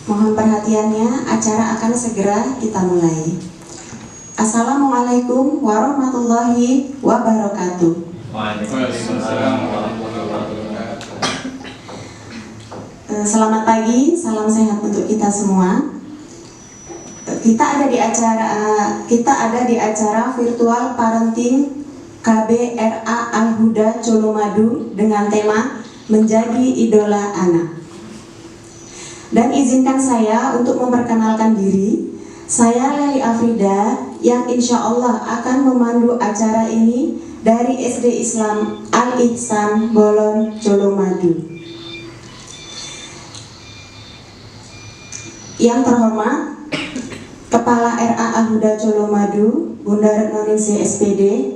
Mohon perhatiannya, acara akan segera kita mulai. Assalamualaikum warahmatullahi wabarakatuh. Waalaikumsalam warahmatullahi wabarakatuh. Selamat pagi, salam sehat untuk kita semua. Kita ada di acara virtual parenting KBRA Al-Huda Colomadu dengan tema Menjadi Idola Anak. Dan izinkan saya untuk memperkenalkan diri. Saya Leli Afrida yang insya Allah akan memandu acara ini dari SD Islam Al-Ihsan Bolon Colomadu. Yang terhormat Kepala RA Al-Huda Colomadu Bunda Retnoningsih SPD,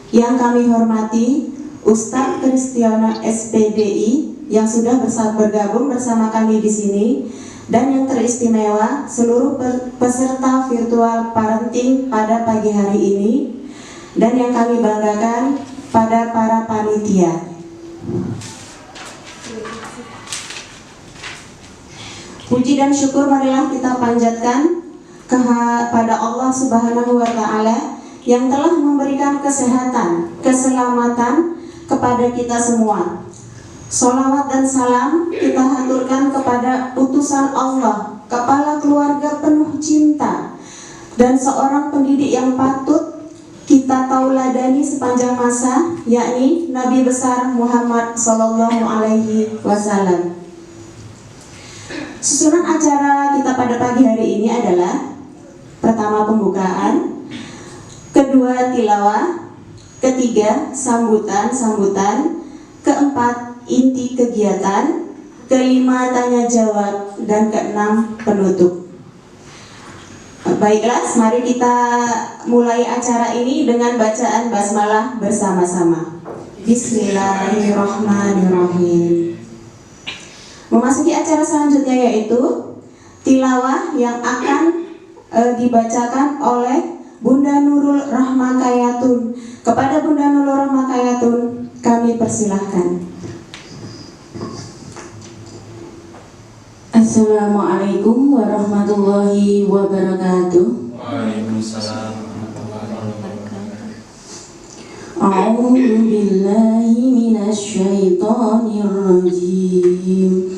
yang kami hormati Ustadz Kristiana SPDI yang sudah bergabung bersama kami di sini, dan yang teristimewa seluruh peserta virtual parenting pada pagi hari ini, dan yang kami banggakan pada para panitia. Puji dan syukur marilah kita panjatkan kepada Allah Subhanahu wa Ta'ala yang telah memberikan kesehatan, keselamatan kepada kita semua. Sholawat dan salam kita haturkan kepada utusan Allah, kepala keluarga penuh cinta, dan seorang pendidik yang patut kita tauladani sepanjang masa, yakni Nabi besar Muhammad Sallallahu Alaihi Wasallam. Susunan acara kita pada pagi hari ini adalah: pertama pembukaan, kedua tilawah, ketiga sambutan, keempat inti kegiatan, kelima tanya jawab, dan keenam penutup. Baiklah, mari kita mulai acara ini dengan bacaan basmalah bersama-sama. Bismillahirrahmanirrahim. Memasuki acara selanjutnya yaitu tilawah yang akan dibacakan oleh Bunda Nurul Rahmakayatun. Kepada Bunda Nurul Rahmakayatun kami persilahkan. Assalamualaikum warahmatullahi wabarakatuh. Waalaikumsalam warahmatullahi wabarakatuh. A'udzu billahi minasy syaithanir rajim.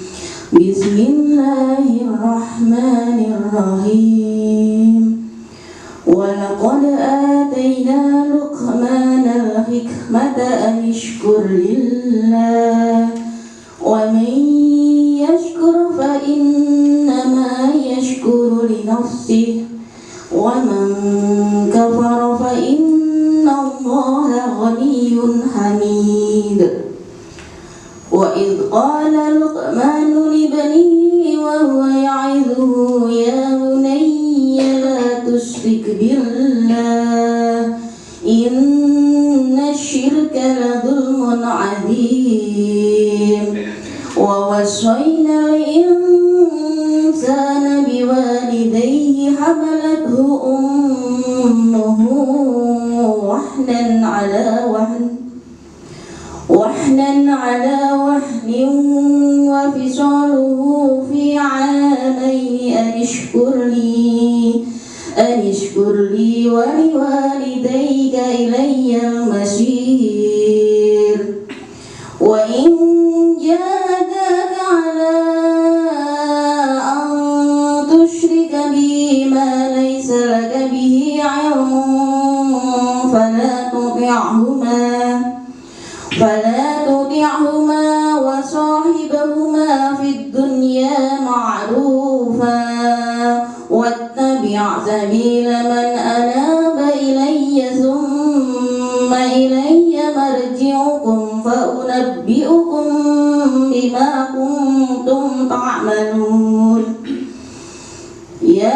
Bismillahirrahmanirrahim. Walaqad atayna Luqmanal hikmata an yashkur lillah wa man yashkur fa innama yashkuru li nafsihi wa man kafara fa innallaha ghaniyyun hamid. Wa idh qala Luqmanu libanihi wa huwa ya'idhuhu ya bunayya la tusyrik billah inna syirka la dhulmun 'adzim. Wa wassayna al-insana biwalidayhi hamalathu ummuhu wahnan 'ala wahnin wa fisaluhu fi 'amayn an ishkur li wa liwalidayka ilayya al-masir. Wa in jahadaka 'ala an tushrika bi ma laysa laka bihi 'ilmun fala tuti'huma wa sahibhuma fid dunya ma'rufa wattabi' sabila man anaba ilayya thumma ilayya marji'ukum fa unabbi'ukum bima kuntum ta'malun. Ya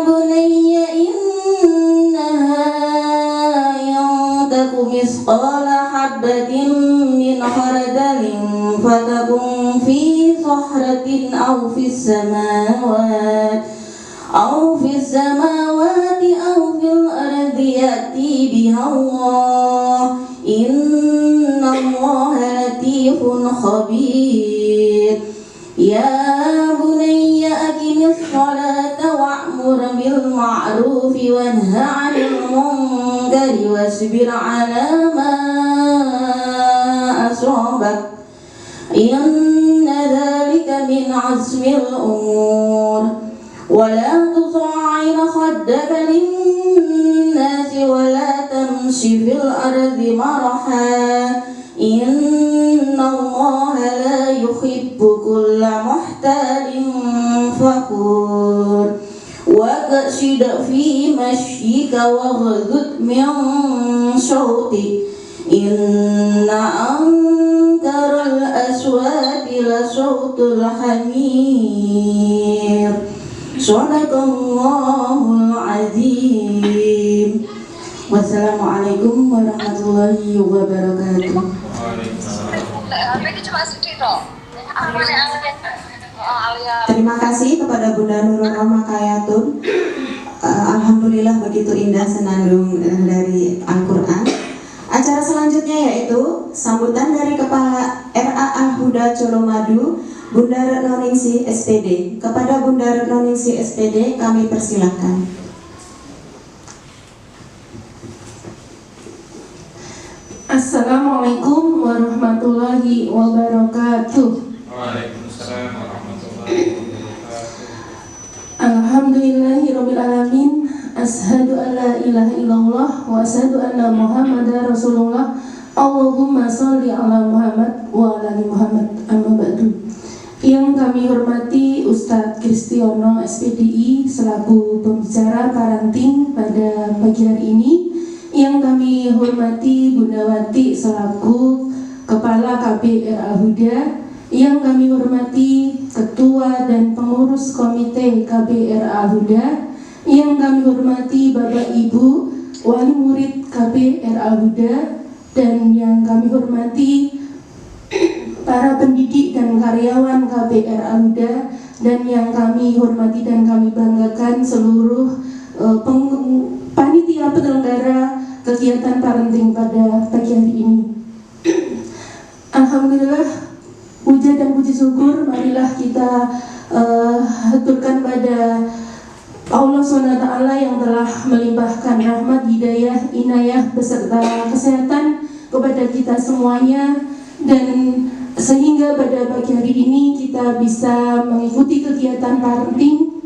bunayya innaha yantaku misqala habbatin min khardalin fatakun fi sahratin aw fis samawati aw fil ardi ya'ti biha Allah innallaha latifun khabir. Ya bunayya aqim وانه عن المنكر واصبر على ما أصابك إن ذلك من عزم الأمور ولا تصعر خدك للناس ولا تمش في الأرض مرحا إن الله لا يحب كل محتال فخور واقصد في مشيك واغضض من صوتك إن أنكر الأصوات لصوت الحمير صدق الله العظيم. Wassalamualaikum warahmatullahi wabarakatuh. Terima kasih kepada Bunda Nurul Rahma Kayatun. Alhamdulillah begitu indah senandung dari Al-Quran. Acara selanjutnya yaitu sambutan dari Kepala RA Al-Huda Colomadu, Bunda Retno Ningsih SPD. Kepada Bunda Retno Ningsih SPD kami persilahkan. Assalamualaikum warahmatullahi wabarakatuh. Waalaikumsalam warahmatullahi wabarakatuh. Alhamdulillahirabbil alamin. Asyhadu an la ilaha illallah wa asyhadu anna Muhammadar Rasulullah. Allahumma shalli ala Muhammad wa ala ali Muhammad. Amma ba'du. Yang kami hormati Ustadz Kristiono SPDI selaku pembicara parenting pada pagi hari ini. Yang kami hormati Bunda Wati selaku Kepala KBR Al-Huda. Yang kami hormati Ketua dan Pengurus Komite KBR Al-Huda. Yang kami hormati Bapak Ibu Wali Murid KBR Al-Huda. Dan yang kami hormati para pendidik dan karyawan KBR Al-Huda. Dan yang kami hormati dan kami banggakan seluruh panitia penyelenggara kegiatan parenting pada pagi hari ini. Alhamdulillah, puja dan puji syukur marilah kita haturkan pada Allah SWT yang telah melimpahkan rahmat, hidayah, inayah beserta kesehatan kepada kita semuanya, dan sehingga pada pagi hari ini kita bisa mengikuti kegiatan parenting.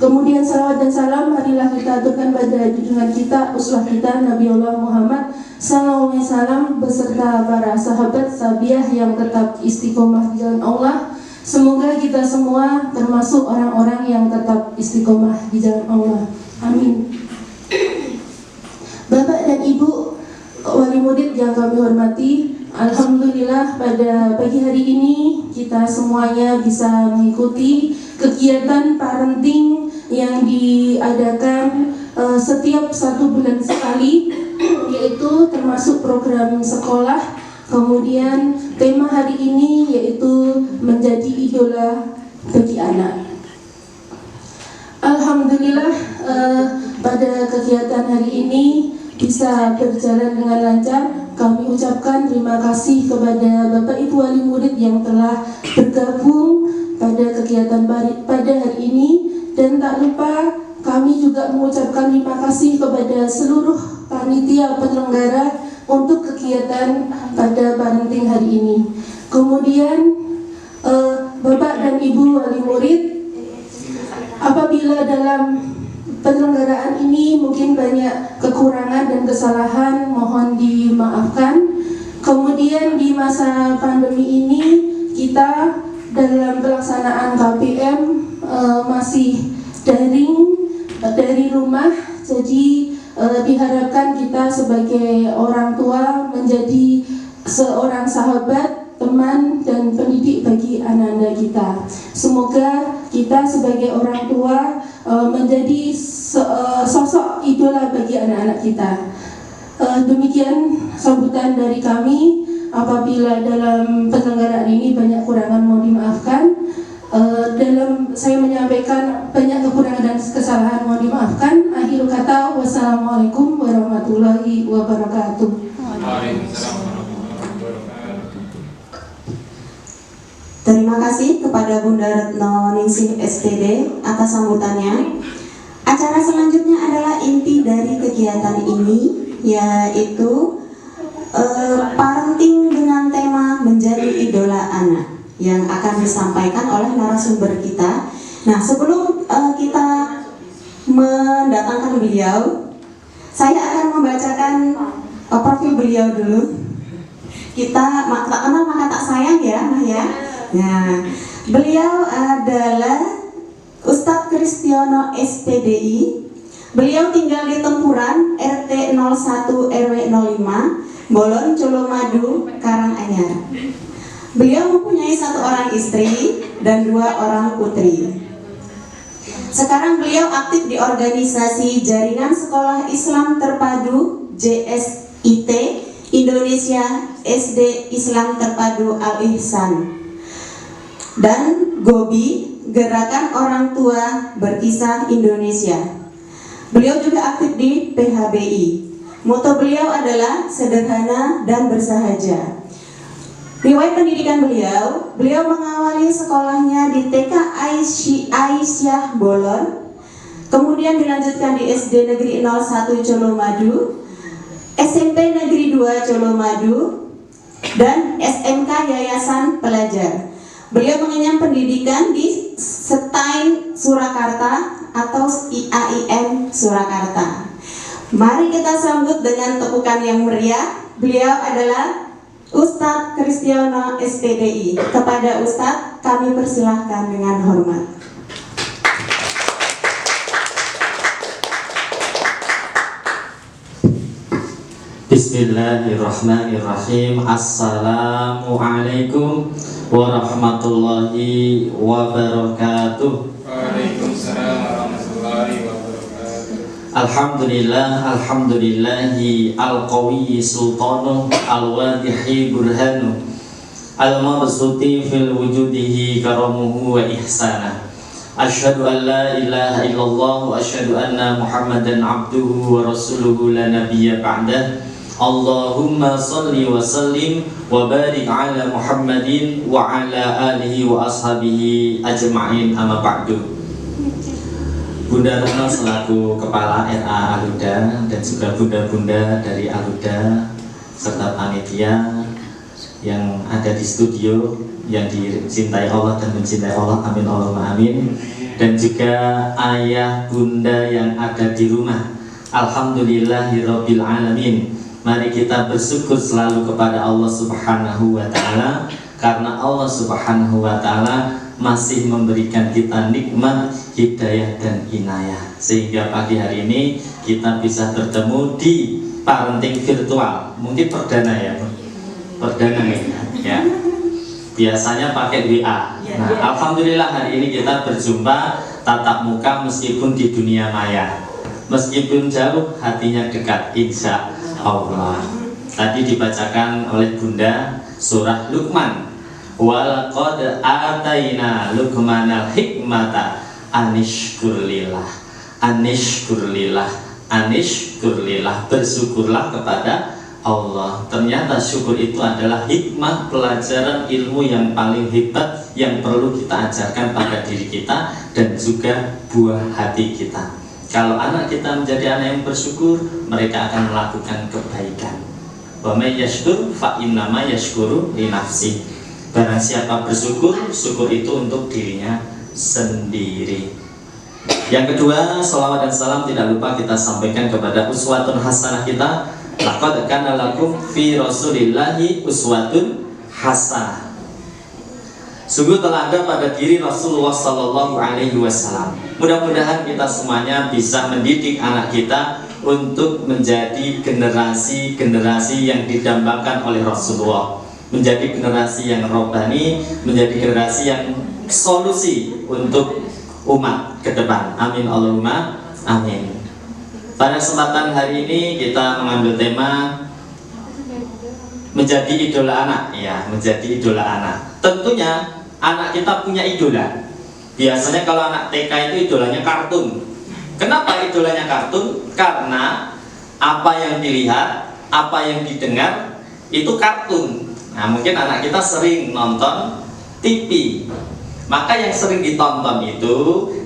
Kemudian salawat dan salam marilah kita aturkan pada junjungan kita, uswah kita Nabiullah Muhammad sallallahu alaihi wasallam beserta para sahabat sabiah yang tetap istiqomah di jalan Allah. Semoga kita semua termasuk orang-orang yang tetap istiqomah di jalan Allah. Amin. Bapak dan Ibu wali murid yang kami hormati, alhamdulillah pada pagi hari ini kita semuanya bisa mengikuti kegiatan parenting yang diadakan setiap 1 bulan sekali, yaitu termasuk program sekolah. Kemudian tema hari ini yaitu menjadi idola bagi anak. Alhamdulillah pada kegiatan hari ini bisa berjalan dengan lancar. Kami ucapkan terima kasih kepada Bapak Ibu Wali Murid yang telah bergabung pada kegiatan pada hari ini, dan tak lupa kami juga mengucapkan terima kasih kepada seluruh panitia penyelenggara untuk kegiatan pada parenting hari ini. Kemudian Bapak dan Ibu Wali Murid, apabila dalam penyelenggaraan ini mungkin banyak kekurangan dan kesalahan, mohon dimaafkan. Kemudian di masa pandemi ini kita dalam pelaksanaan KPM masih daring dari rumah, jadi diharapkan kita sebagai orang tua menjadi seorang sahabat, teman, dan pendidik bagi anak-anak kita. Semoga kita sebagai orang tua menjadi sosok idola bagi anak-anak kita. Demikian sambutan dari kami. Apabila dalam penyelenggaraan ini banyak kurangan mohon dimaafkan. Dalam saya menyampaikan banyak kekurangan dan kesalahan mohon dimaafkan. Akhir kata, wassalamualaikum warahmatullahi wabarakatuh. Waalaikumsalam warahmatullahi wabarakatuh. Terima kasih kepada Bunda Retno Ningsih SPD atas sambutannya. Acara selanjutnya adalah inti dari kegiatan ini, yaitu parenting dengan tema menjadi idola anak yang akan disampaikan oleh narasumber kita. Nah, sebelum kita mendatangkan beliau, saya akan membacakan profil beliau dulu. Kita tak kenal maka tak sayang ya, Mah ya. Nah, beliau adalah Ustadz Kristiono SPDI. Beliau tinggal di Tempuran, RT 01 RW 05, Bolon, Colomadu, Karanganyar. Beliau mempunyai 1 orang istri dan 2 orang putri. Sekarang beliau aktif di organisasi Jaringan Sekolah Islam Terpadu JSIT Indonesia SD Islam Terpadu Al-Ihsan dan GOBI Gerakan Orang Tua Berkisah Indonesia. Beliau juga aktif di PHBI. Moto beliau adalah sederhana dan bersahaja. Riwayat pendidikan beliau mengawali sekolahnya di TK Aisyah Bolon, kemudian dilanjutkan di SD Negeri 01 Colomadu, SMP Negeri 2 Colomadu, dan SMK Yayasan Pelajar. Beliau mengenyam pendidikan di Stein Surakarta atau IAIN Surakarta. Mari kita sambut dengan tepukan yang meriah. Beliau adalah Ustadz Kristiono SPDI. Kepada Ustadz kami persilahkan dengan hormat. Bismillahirrahmanirrahim. Assalamualaikum warahmatullahi wabarakatuh. Waalaikumsalam warahmatullahi wabarakatuh. Alhamdulillahi al-qawiyyi sultanuh al-wadihi burhanuh al-mabsuti fil wujudihi karamuhu wa ihsanah. Asyhadu an la ilaha illallah wa asyhadu anna Muhammadan abduhu wa rasuluhu la nabiyya ba'dah. Allahumma salli wa sallim wa barik ala Muhammadin wa ala alihi wa ashabihi ajma'in, amma ba'du. Bunda Retno selaku Kepala RA Al-Huda dan juga bunda-bunda dari Al-Huda serta panitia yang ada di studio yang dicintai Allah dan mencintai Allah, amin Allahumma amin. Dan juga ayah bunda yang ada di rumah, alhamdulillahirabbil alamin. Mari kita bersyukur selalu kepada Allah Subhanahu wa ta'ala, karena Allah Subhanahu wa ta'ala masih memberikan kita nikmat, hidayah dan inayah, sehingga pagi hari ini kita bisa bertemu di parenting virtual. Mungkin perdana ya, perdana nih ya. Biasanya pakai WA. Nah, alhamdulillah hari ini kita berjumpa tatap muka meskipun di dunia maya. Meskipun jauh, hatinya dekat, insya Allah. Tadi dibacakan oleh Bunda surah Luqman. Walaqad ataina Luqmanal hikmata anishkurlillah. Anishkurlillah. Anishkurlillah. Bersyukurlah kepada Allah. Ternyata syukur itu adalah hikmah, pelajaran ilmu yang paling hebat yang perlu kita ajarkan pada diri kita dan juga buah hati kita. Kalau anak kita menjadi anak yang bersyukur, mereka akan melakukan kebaikan. Wa may yashkur fa innama yashkuru li nafsi. Barang siapa bersyukur, syukur itu untuk dirinya sendiri. Yang kedua, salawat dan salam tidak lupa kita sampaikan kepada uswatun hasanah kita. Laqad kana lakum fi rasulillahi uswatun hasanah. Sungguh telah ada pada diri Rasulullah Sallallahu Alaihi Wasallam. Mudah-mudahan kita semuanya bisa mendidik anak kita untuk menjadi generasi-generasi yang didambakan oleh Rasulullah, menjadi generasi yang robbani, menjadi generasi yang solusi untuk umat ke depan. Amin Allahumma amin. Pada kesempatan hari ini kita mengambil tema menjadi idola anak, ya, menjadi idola anak. Tentunya anak kita punya idola. Biasanya kalau anak TK itu idolanya kartun. Kenapa idolanya kartun? Karena apa yang dilihat, apa yang didengar itu kartun. Nah, mungkin anak kita sering nonton TV. Maka yang sering ditonton itu,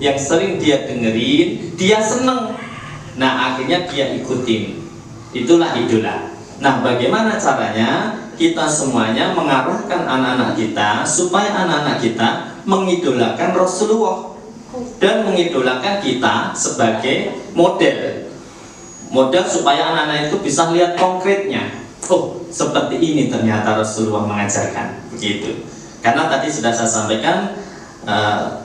yang sering dia dengerin, dia seneng. Nah akhirnya dia ikutin. Itulah idola. Nah bagaimana caranya kita semuanya mengarahkan anak-anak kita supaya anak-anak kita mengidolakan Rasulullah dan mengidolakan kita sebagai model supaya anak-anak itu bisa lihat konkretnya. Oh, seperti ini ternyata Rasulullah mengajarkan, begitu. Karena tadi sudah saya sampaikan,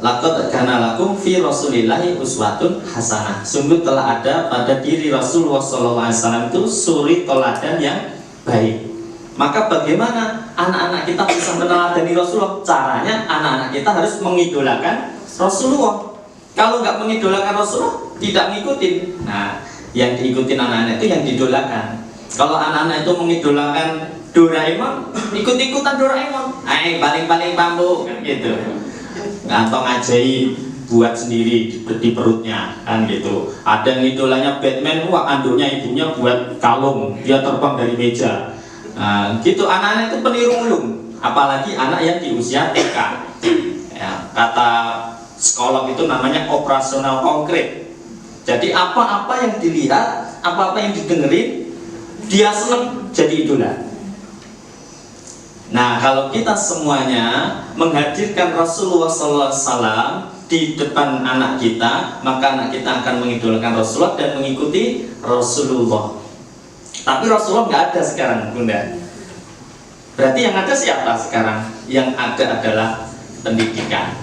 laqad kana lakum fi Rasulillahi uswatun hasanah. Sungguh telah ada pada diri Rasulullah SAW itu suri teladan yang baik. Maka bagaimana anak-anak kita bisa meneladani Rasulullah? Caranya anak-anak kita harus mengidolakan Rasulullah. Kalau nggak mengidolakan Rasulullah, tidak ngikutin. Nah, yang diikutin anak-anak itu yang didolakan. Kalau anak-anak itu mengidolakan Doraemon, ikut-ikutan Doraemon. Paling-paling bambu kan gitu. Atau ngajai buat sendiri di perutnya kan gitu. Ada yang idolanya Batman, wah anduknya ibunya buat kalung, dia terbang dari meja. Nah, gitu anak-anak itu peniru ulung, apalagi anak yang di usia TK. Ya, kata psikolog itu namanya operasional konkret. Jadi apa-apa yang dilihat, apa-apa yang didengerin, dia seneng jadi idola. Nah, kalau kita semuanya menghadirkan Rasulullah SAW di depan anak kita, maka anak kita akan mengidolakan Rasulullah dan mengikuti Rasulullah. Tapi Rasulullah nggak ada sekarang, Bunda. Berarti yang ada siapa sekarang? Yang ada adalah pendidikan.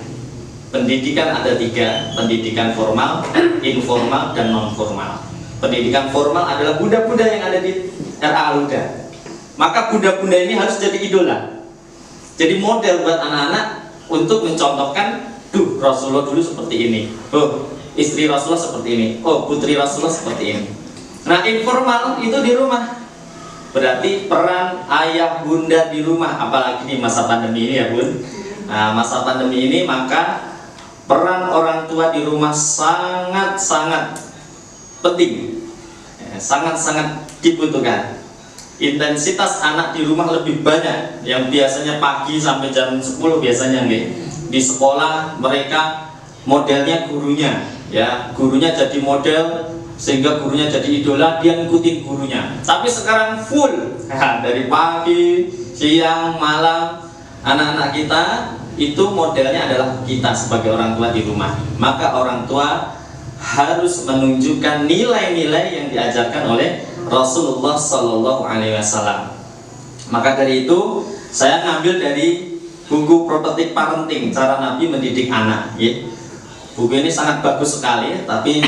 Pendidikan ada 3, pendidikan formal, informal, dan non formal. Pendidikan formal adalah bunda-bunda yang ada di RA Al-Huda. Maka bunda-bunda ini harus jadi idola, jadi model buat anak-anak untuk mencontohkan, duh Rasulullah dulu seperti ini, oh istri Rasulullah seperti ini, oh putri Rasulullah seperti ini. Nah informal itu di rumah, berarti peran ayah bunda di rumah, apalagi di masa pandemi ini ya Bun. Nah, masa pandemi ini maka peran orang tua di rumah sangat-sangat penting, sangat-sangat dibutuhkan. Intensitas anak di rumah lebih banyak, yang biasanya pagi sampai jam 10 biasanya nih. Di sekolah mereka modelnya gurunya, ya gurunya jadi model sehingga gurunya jadi idola, dia ngikutin gurunya. Tapi sekarang full dari pagi, siang, malam, anak-anak kita itu modelnya adalah kita sebagai orang tua di rumah. Maka orang tua harus menunjukkan nilai-nilai yang diajarkan oleh Rasulullah Sallallahu Alaihi Wasallam. Maka dari itu saya ngambil dari buku Prophetic Parenting, cara Nabi mendidik anak. Ya. Buku ini sangat bagus sekali, tapi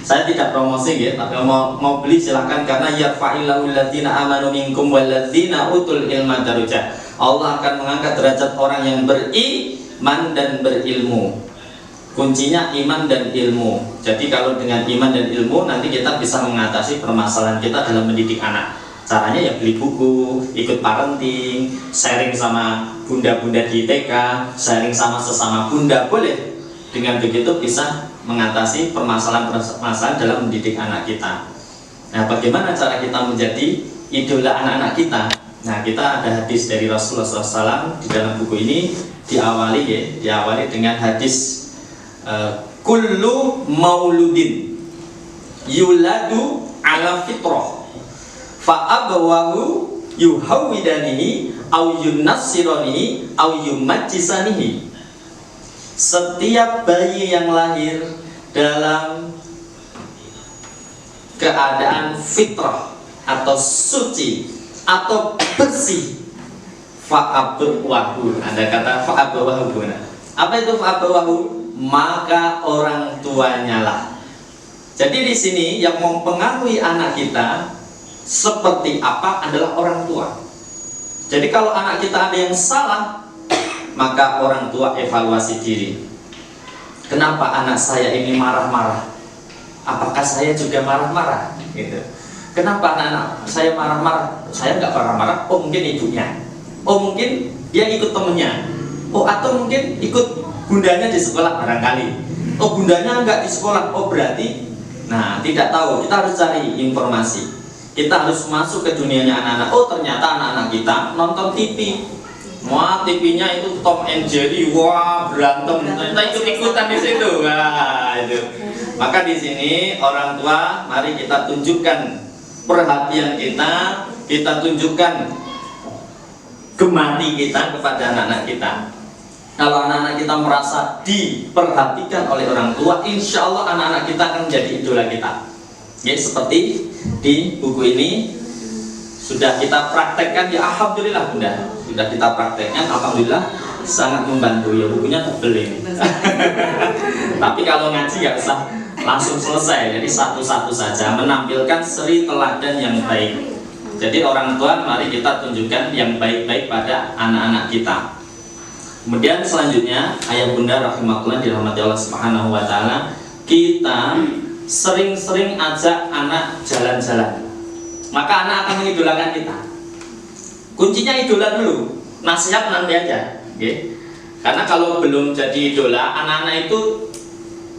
saya tidak promosi ya. Tapi mau beli silahkan, karena yarfa'illahu alladzina amanu minkum walladzina utul ilma darajat. Allah akan mengangkat derajat orang yang beriman dan berilmu. Kuncinya iman dan ilmu. Jadi kalau dengan iman dan ilmu nanti kita bisa mengatasi permasalahan kita dalam mendidik anak. Caranya ya beli buku, ikut parenting, sharing sama bunda-bunda di TK, sharing sama sesama bunda, boleh. Dengan begitu bisa mengatasi permasalahan-permasalahan dalam mendidik anak kita. Nah, bagaimana cara kita menjadi idola anak-anak kita? Nah, kita ada hadis dari Rasulullah SAW di dalam buku ini, diawali dengan hadis kullu mauludin yuladu ala fitrah fa abawahu yuhawidanihi au yunassiranihi au yumajjisanihi. Setiap bayi yang lahir dalam keadaan fitrah atau suci atau bersih, fa'abawahu, ada kata fa'abawahu. Apa itu fa'abawahu? Maka orang tuanya lah. Jadi di sini yang mempengaruhi anak kita seperti apa adalah orang tua. Jadi kalau anak kita ada yang salah, maka orang tua evaluasi diri. Kenapa anak saya ini marah-marah? Apakah saya juga marah-marah? Gitu. Kenapa anak-anak saya marah-marah? Saya nggak marah-marah. Oh mungkin ibunya. Oh mungkin dia ikut temennya. Oh atau mungkin ikut bundanya di sekolah barangkali. Oh bundanya enggak di sekolah. Oh berarti, nah tidak tahu. Kita harus cari informasi. Kita harus masuk ke dunianya anak-anak. Oh ternyata anak-anak kita nonton TV. Wah, TV-nya itu Tom and Jerry, wah berantem, kita ikut-ikutan di situ. Wah, itu. Maka di sini orang tua, mari kita tunjukkan perhatian kita tunjukkan gemati kita kepada anak-anak kita. Kalau anak-anak kita merasa diperhatikan oleh orang tua, insya Allah anak-anak kita akan menjadi idola kita. Ya, seperti di buku ini sudah kita praktekkan, ya alhamdulillah Bunda, sudah kita praktekkan, alhamdulillah sangat membantu. Ya, bukunya tebel ini. Tapi kalau ngaji nggak usah langsung selesai, jadi satu-satu saja, menampilkan seri teladan yang baik. Jadi orang tua, mari kita tunjukkan yang baik-baik pada anak-anak kita. Kemudian selanjutnya, ayah bunda rahimahullah dirahmati Allah Subhanahu wa taala, kita sering-sering ajak anak jalan-jalan. Maka anak akan mengidolakan kita. Kuncinya idola dulu, nasihat nanti aja, okay? Karena kalau belum jadi idola, anak-anak itu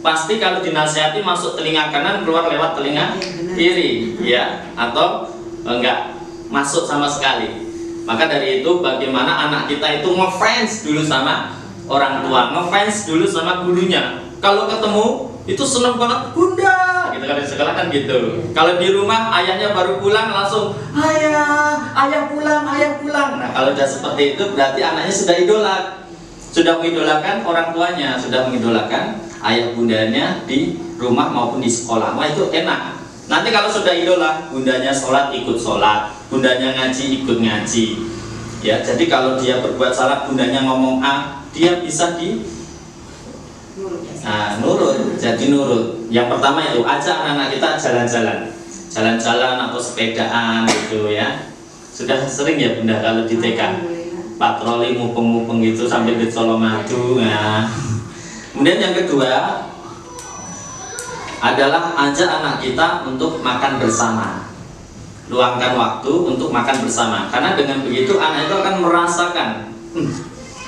pasti kalau dinasihati masuk telinga kanan, keluar lewat telinga kiri, ya, atau enggak masuk sama sekali. Maka dari itu bagaimana anak kita itu ngefans dulu sama orang tua, ngefans dulu sama gurunya. Kalau ketemu itu seneng banget, bunda, gitu kan di sekolah kan gitu. Kalau di rumah ayahnya baru pulang langsung ayah pulang. Nah kalau sudah seperti itu berarti anaknya sudah idola, sudah mengidolakan orang tuanya, sudah mengidolakan ayah bundanya di rumah maupun di sekolah. Wah itu enak. Nanti kalau sudah idola, bundanya sholat ikut sholat, bundanya ngaji ikut ngaji. Ya, jadi kalau dia berbuat salah, bundanya ngomong A, dia bisa nurut, jadi nurut. Yang pertama itu ajak anak-anak kita jalan-jalan atau sepedaan gitu ya. Sudah sering ya bunda kalau di TK patroli mupeng-mupeng gitu sambil di Colomadu. Nah. Kemudian yang kedua adalah ajak anak kita untuk makan bersama. Luangkan waktu untuk makan bersama. Karena dengan begitu anak itu akan merasakan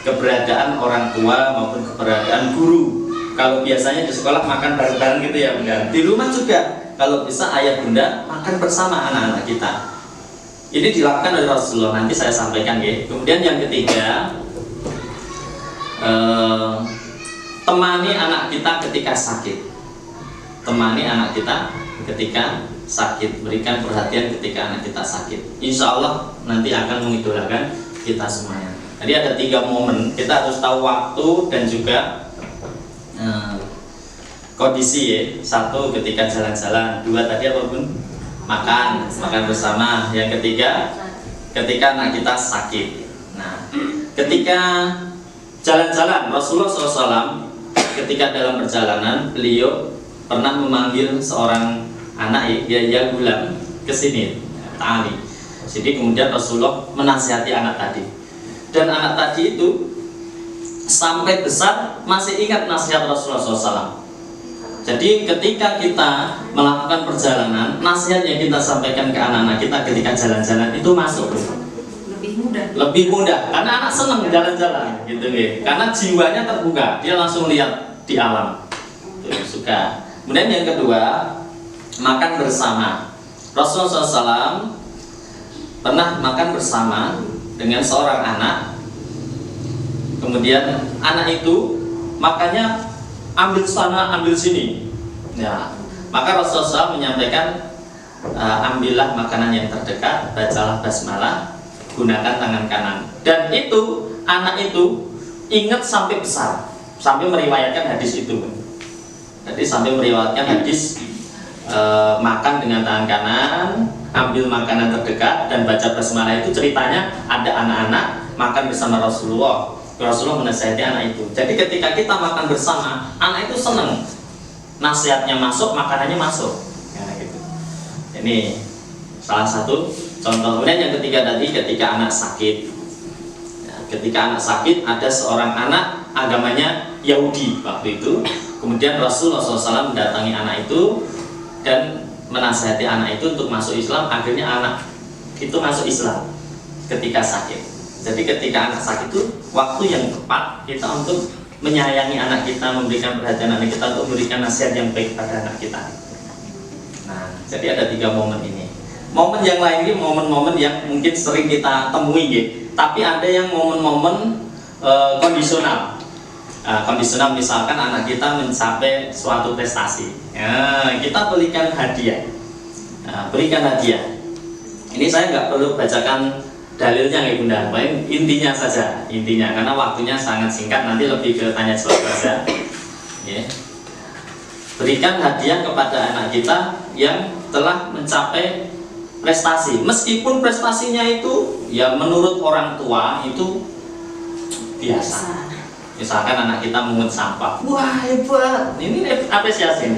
keberadaan orang tua maupun keberadaan guru. Kalau biasanya di sekolah makan bareng-bareng gitu ya bunda. Di rumah juga kalau bisa ayah bunda makan bersama anak-anak kita. Ini dilakukan oleh Rasulullah, nanti saya sampaikan ya. Kemudian yang ketiga, temani anak kita ketika sakit. Temani anak kita ketika sakit, berikan perhatian ketika anak kita sakit. Insya Allah nanti akan mengidolakan kita semuanya. Jadi ada 3 momen, kita harus tahu waktu dan juga kondisi ya. 1 ketika jalan-jalan, 2 tadi apapun makan bersama. Yang ketiga ketika anak kita sakit. Nah, ketika jalan-jalan Rasulullah SAW ketika dalam perjalanan beliau pernah memanggil seorang anak ya gulam ke sini, tali. Jadi kemudian Rasulullah menasihati anak tadi. Dan anak tadi itu sampai besar masih ingat nasihat Rasulullah SAW. Jadi ketika kita melakukan perjalanan, nasihat yang kita sampaikan ke anak-anak kita ketika jalan-jalan itu masuk. Lebih mudah karena anak senang jalan-jalan gitu ya. Karena jiwanya terbuka, dia langsung lihat di alam. Tuh, suka. Kemudian yang kedua, makan bersama. Rasulullah SAW pernah makan bersama dengan seorang anak. Kemudian anak itu makannya ambil sana, ambil sini. Ya, maka Rasulullah SAW menyampaikan, ambillah makanan yang terdekat, bacalah basmalah, gunakan tangan kanan. Dan itu anak itu ingat sampai besar, sampai meriwayatkan hadis itu. Jadi sampai meriwayatkan hadis makan dengan tangan kanan, ambil makanan terdekat dan baca basmalah. Itu ceritanya ada anak-anak makan bersama Rasulullah. Rasulullah menasihati anak itu. Jadi ketika kita makan bersama, anak itu senang. Nasihatnya masuk, makanannya masuk. Ya, gitu. Ini salah satu contoh. Kemudian yang ketiga tadi ketika anak sakit. Ya, ketika anak sakit ada seorang anak agamanya Yahudi waktu itu. Kemudian Rasulullah SAW mendatangi anak itu dan menasihati anak itu untuk masuk Islam. Akhirnya anak itu masuk Islam ketika sakit. Jadi ketika anak sakit itu waktu yang tepat kita untuk menyayangi anak kita, memberikan perhatian anak kita, untuk memberikan nasihat yang baik pada anak kita. Nah, jadi ada 3 momen ini. Momen yang lain ini momen-momen yang mungkin sering kita temui ya. Tapi ada yang momen-momen kondisional. Kondisional misalkan anak kita mencapai suatu prestasi, kita berikan hadiah. Berikan hadiah. Ini saya nggak perlu bacakan dalilnya ya Bunda, paling intinya saja, intinya karena waktunya sangat singkat, nanti lebih ke tanya jawab saja. Ya. Berikan hadiah kepada anak kita yang telah mencapai prestasi, meskipun prestasinya itu ya menurut orang tua itu biasa. Misalkan anak kita mengut sampah, wah hebat, ini apresiasi.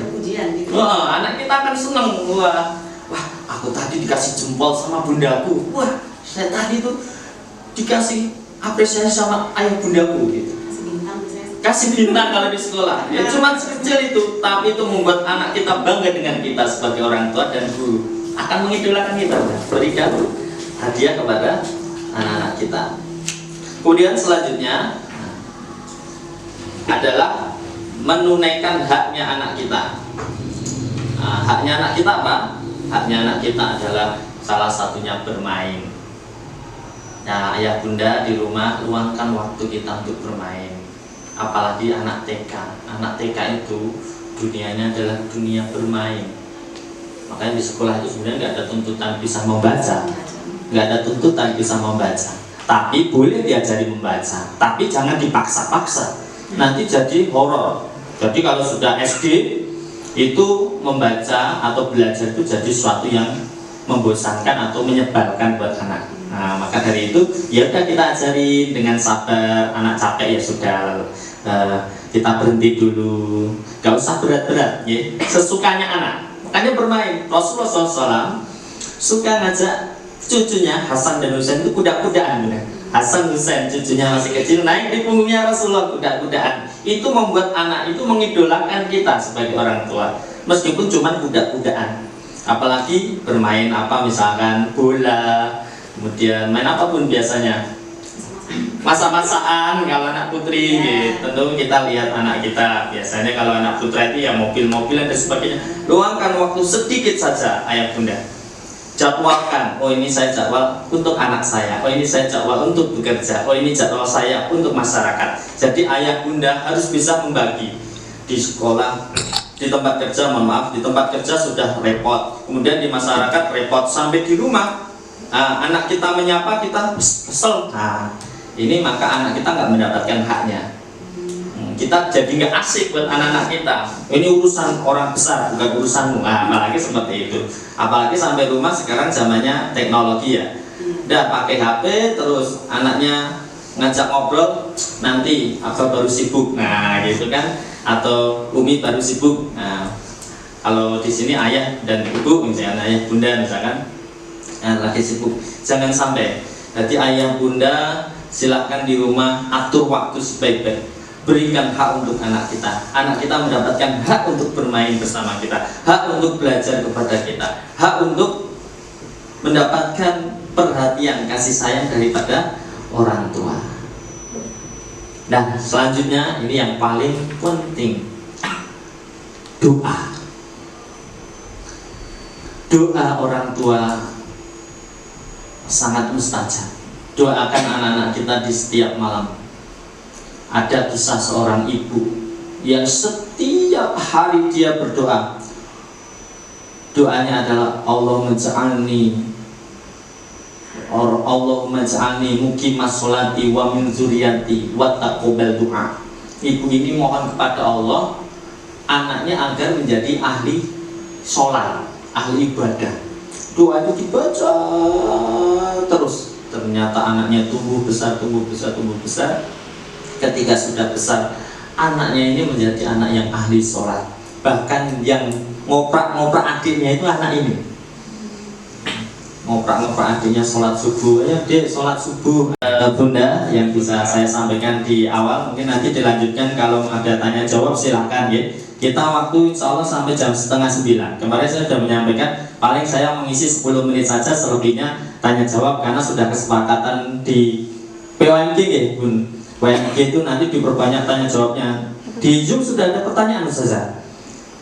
Wah, anak kita akan senang, wah aku tadi dikasih jempol sama bundaku, wah saya tadi tuh dikasih apresiasi sama ayah bundaku gitu. Kasih bintang kalau di sekolah, ya cuma sekecil itu, tapi itu membuat anak kita bangga dengan kita sebagai orang tua dan guru, akan mengidolakan kita. Berikan hadiah kepada anak-anak kita. Kemudian selanjutnya adalah menunaikan haknya anak kita. Haknya anak kita apa? Haknya anak kita adalah salah satunya bermain. Nah, ayah bunda di rumah luangkan waktu kita untuk bermain. Apalagi anak TK. Anak TK itu dunianya adalah dunia bermain. Makanya di sekolah itu sebenarnya nggak ada tuntutan bisa membaca, nggak ada tuntutan bisa membaca. Tapi boleh diajari membaca. Tapi jangan dipaksa-paksa. Nanti jadi horor. Jadi kalau sudah SD itu membaca atau belajar itu jadi sesuatu yang membosankan atau menyebalkan buat anak. Nah, maka dari itu ya udah kita ajari dengan sabar. Anak capek ya sudah, kita berhenti dulu. Gak usah berat-berat, ya. Sesukanya anak. Makanya bermain. Rasulullah SAW suka ngajak cucunya Hasan dan Husain itu kuda-kudaan, benar. Hasan Husain cucunya masih kecil naik di punggungnya Rasulullah kuda-kudaan. Itu membuat anak itu mengidolakan kita sebagai orang tua, meskipun cuma kuda-kudaan. Apalagi bermain apa misalkan bola, kemudian main apapun biasanya. Masa-masaan kalau anak putri, gitu. Tentu kita lihat anak kita. Biasanya kalau anak putra itu ya mobil-mobilan dan sebagainya. Luangkan waktu sedikit saja ayah bunda. Jadwalkan, oh ini saya jadwal untuk anak saya, oh ini saya jadwal untuk bekerja, oh ini jadwal saya untuk masyarakat. Jadi ayah bunda harus bisa membagi. Di sekolah, di tempat kerja, mohon maaf, di tempat kerja sudah repot, kemudian di masyarakat repot, sampai di rumah anak kita menyapa kita kesel. Nah, ini maka anak kita nggak mendapatkan haknya. Kita jadi nggak asik buat anak-anak kita. Ini urusan orang besar, bukan urusanmu. Apalagi seperti itu. Apalagi sampai rumah sekarang zamannya teknologi ya. Udah pakai HP terus anaknya ngajak ngobrol, nanti apa baru sibuk. Nah, gitu kan. Atau Umi baru sibuk. Nah, kalau di sini ayah dan ibu misalnya, ayah bunda misalkan lagi sibuk. Jangan sampai. Jadi ayah bunda silakan di rumah atur waktu sebaik-baik. Berikan hak untuk anak kita. Anak kita mendapatkan hak untuk bermain bersama kita, hak untuk belajar kepada kita, hak untuk mendapatkan perhatian kasih sayang daripada orang tua. Dan selanjutnya ini yang paling penting, doa. Doa orang tua sangat mustajab. Doakan anak-anak kita di setiap malam. Ada kisah seorang ibu yang setiap hari dia berdoa. Doanya adalah Allahumma ja'alni muqimas sholati wa min dzurriyyati wa taqabbal du'a. Ibu ini mohon kepada Allah anaknya agar menjadi ahli sholat, ahli ibadah. Doa itu dibaca terus. Ternyata anaknya tumbuh besar. Ketika sudah besar, anaknya ini menjadi anak yang ahli sholat. Bahkan yang ngoprak adiknya itu anak ini. Ngoprak adiknya sholat subuh. Ya dek, sholat subuh. Bunda, yang bisa saya sampaikan di awal, mungkin nanti dilanjutkan kalau ada tanya jawab silahkan ya. Kita waktu insya Allah sampai jam 8:30. Kemarin saya sudah menyampaikan, paling saya mengisi 10 menit saja, selebihnya tanya jawab karena sudah kesepakatan di POMG ya Bun. WMG itu nanti diperbanyak tanya jawabnya. Di Zoom sudah ada pertanyaan saja.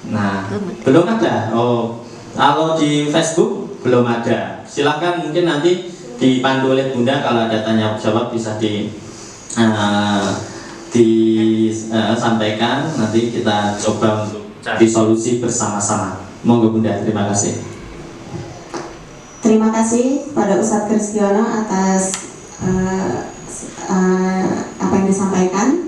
Nah, belum ada. Oh, kalau di Facebook belum ada. Silakan mungkin nanti dipandu oleh Bunda. Kalau ada tanya jawab bisa disampaikan, nanti kita coba untuk cari solusi bersama-sama. Monggo Bunda, terima kasih. Terima kasih pada Ustadz Kristiono atas apa yang disampaikan.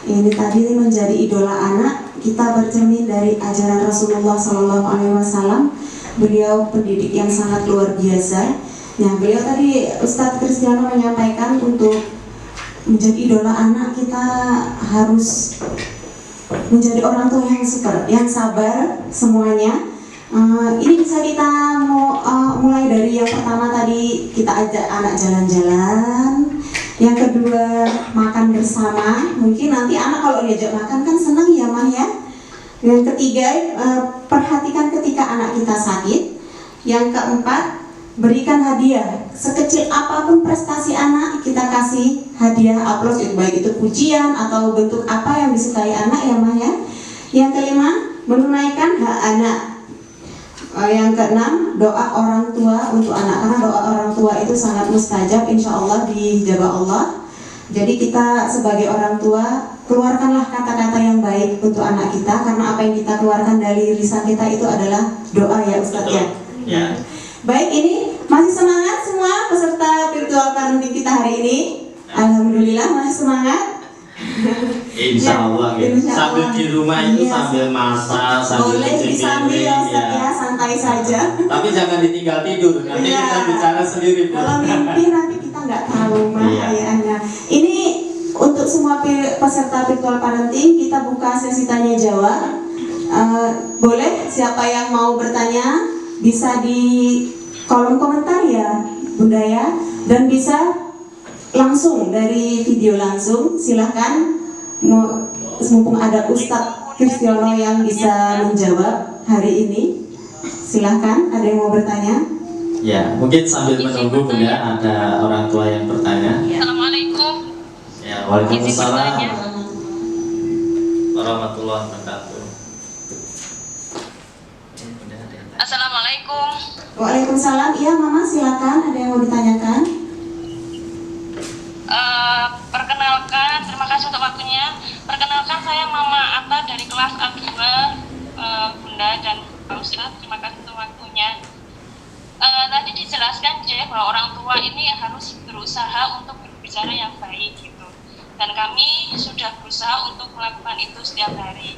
Ini tadi menjadi idola anak, kita bercermin dari ajaran Rasulullah SAW. Beliau pendidik yang sangat luar biasa. Nah, beliau tadi Ustadz Kristiono menyampaikan untuk menjadi idola anak kita harus menjadi orang tua yang sabar semuanya. Ini bisa kita mulai dari yang pertama tadi, kita ajak anak jalan-jalan. Yang kedua, makan bersama. Mungkin nanti anak kalau diajak makan kan senang ya Mah ya. Yang ketiga, perhatikan ketika anak kita sakit. Yang keempat, berikan hadiah. Sekecil apapun prestasi anak, kita kasih hadiah aplaus, baik itu pujian atau bentuk apa yang disukai anak ya Mah ya. Yang kelima, menunaikan hak anak. Yang keenam, doa orang tua untuk anak, karena doa orang tua itu sangat mustajab, insya Allah dijabah Allah. Jadi kita sebagai orang tua, keluarkanlah kata-kata yang baik untuk anak kita, karena apa yang kita keluarkan dari lisan kita itu adalah doa ya Ustadz ya. Ya. Baik, ini masih semangat semua peserta virtual parenting kita hari ini. Alhamdulillah masih semangat. Insya Allah ya. Insya Sambil Allah. di rumah itu Iya. sambil masak, sambil Boleh cuci disambil ya piring, Ustadz ya, santai saja. Tapi jangan ditinggal tidur, nanti Iya. kita bicara sendiri Bu. Kalau mimpi nanti kita nggak tahu Iya. ayahannya. Ini untuk semua peserta virtual parenting, kita buka sesi tanya jawab. Boleh siapa yang mau bertanya bisa di kolom komentar ya Bunda ya, dan bisa langsung dari video langsung. Silahkan, mumpung ada Ustadz Kristiono yang bisa menjawab hari ini. Silahkan, ada yang mau bertanya? Ya, mungkin sambil menunggu Bunda ada orang tua yang bertanya. Assalamualaikum. Ya, waalaikumsalam warahmatullahi wabarakatuh. Assalamualaikum. Waalaikumsalam. Iya Mama, silakan, ada yang mau ditanyakan? Perkenalkan, terima kasih untuk waktunya. Perkenalkan, saya Mama Atta dari kelas A2, Bunda dan Pak Ustadz. Terima kasih untuk waktunya. Tadi dijelaskan bahwa orang tua ini harus berusaha untuk berbicara yang baik gitu. Dan kami sudah berusaha untuk melakukan itu setiap hari.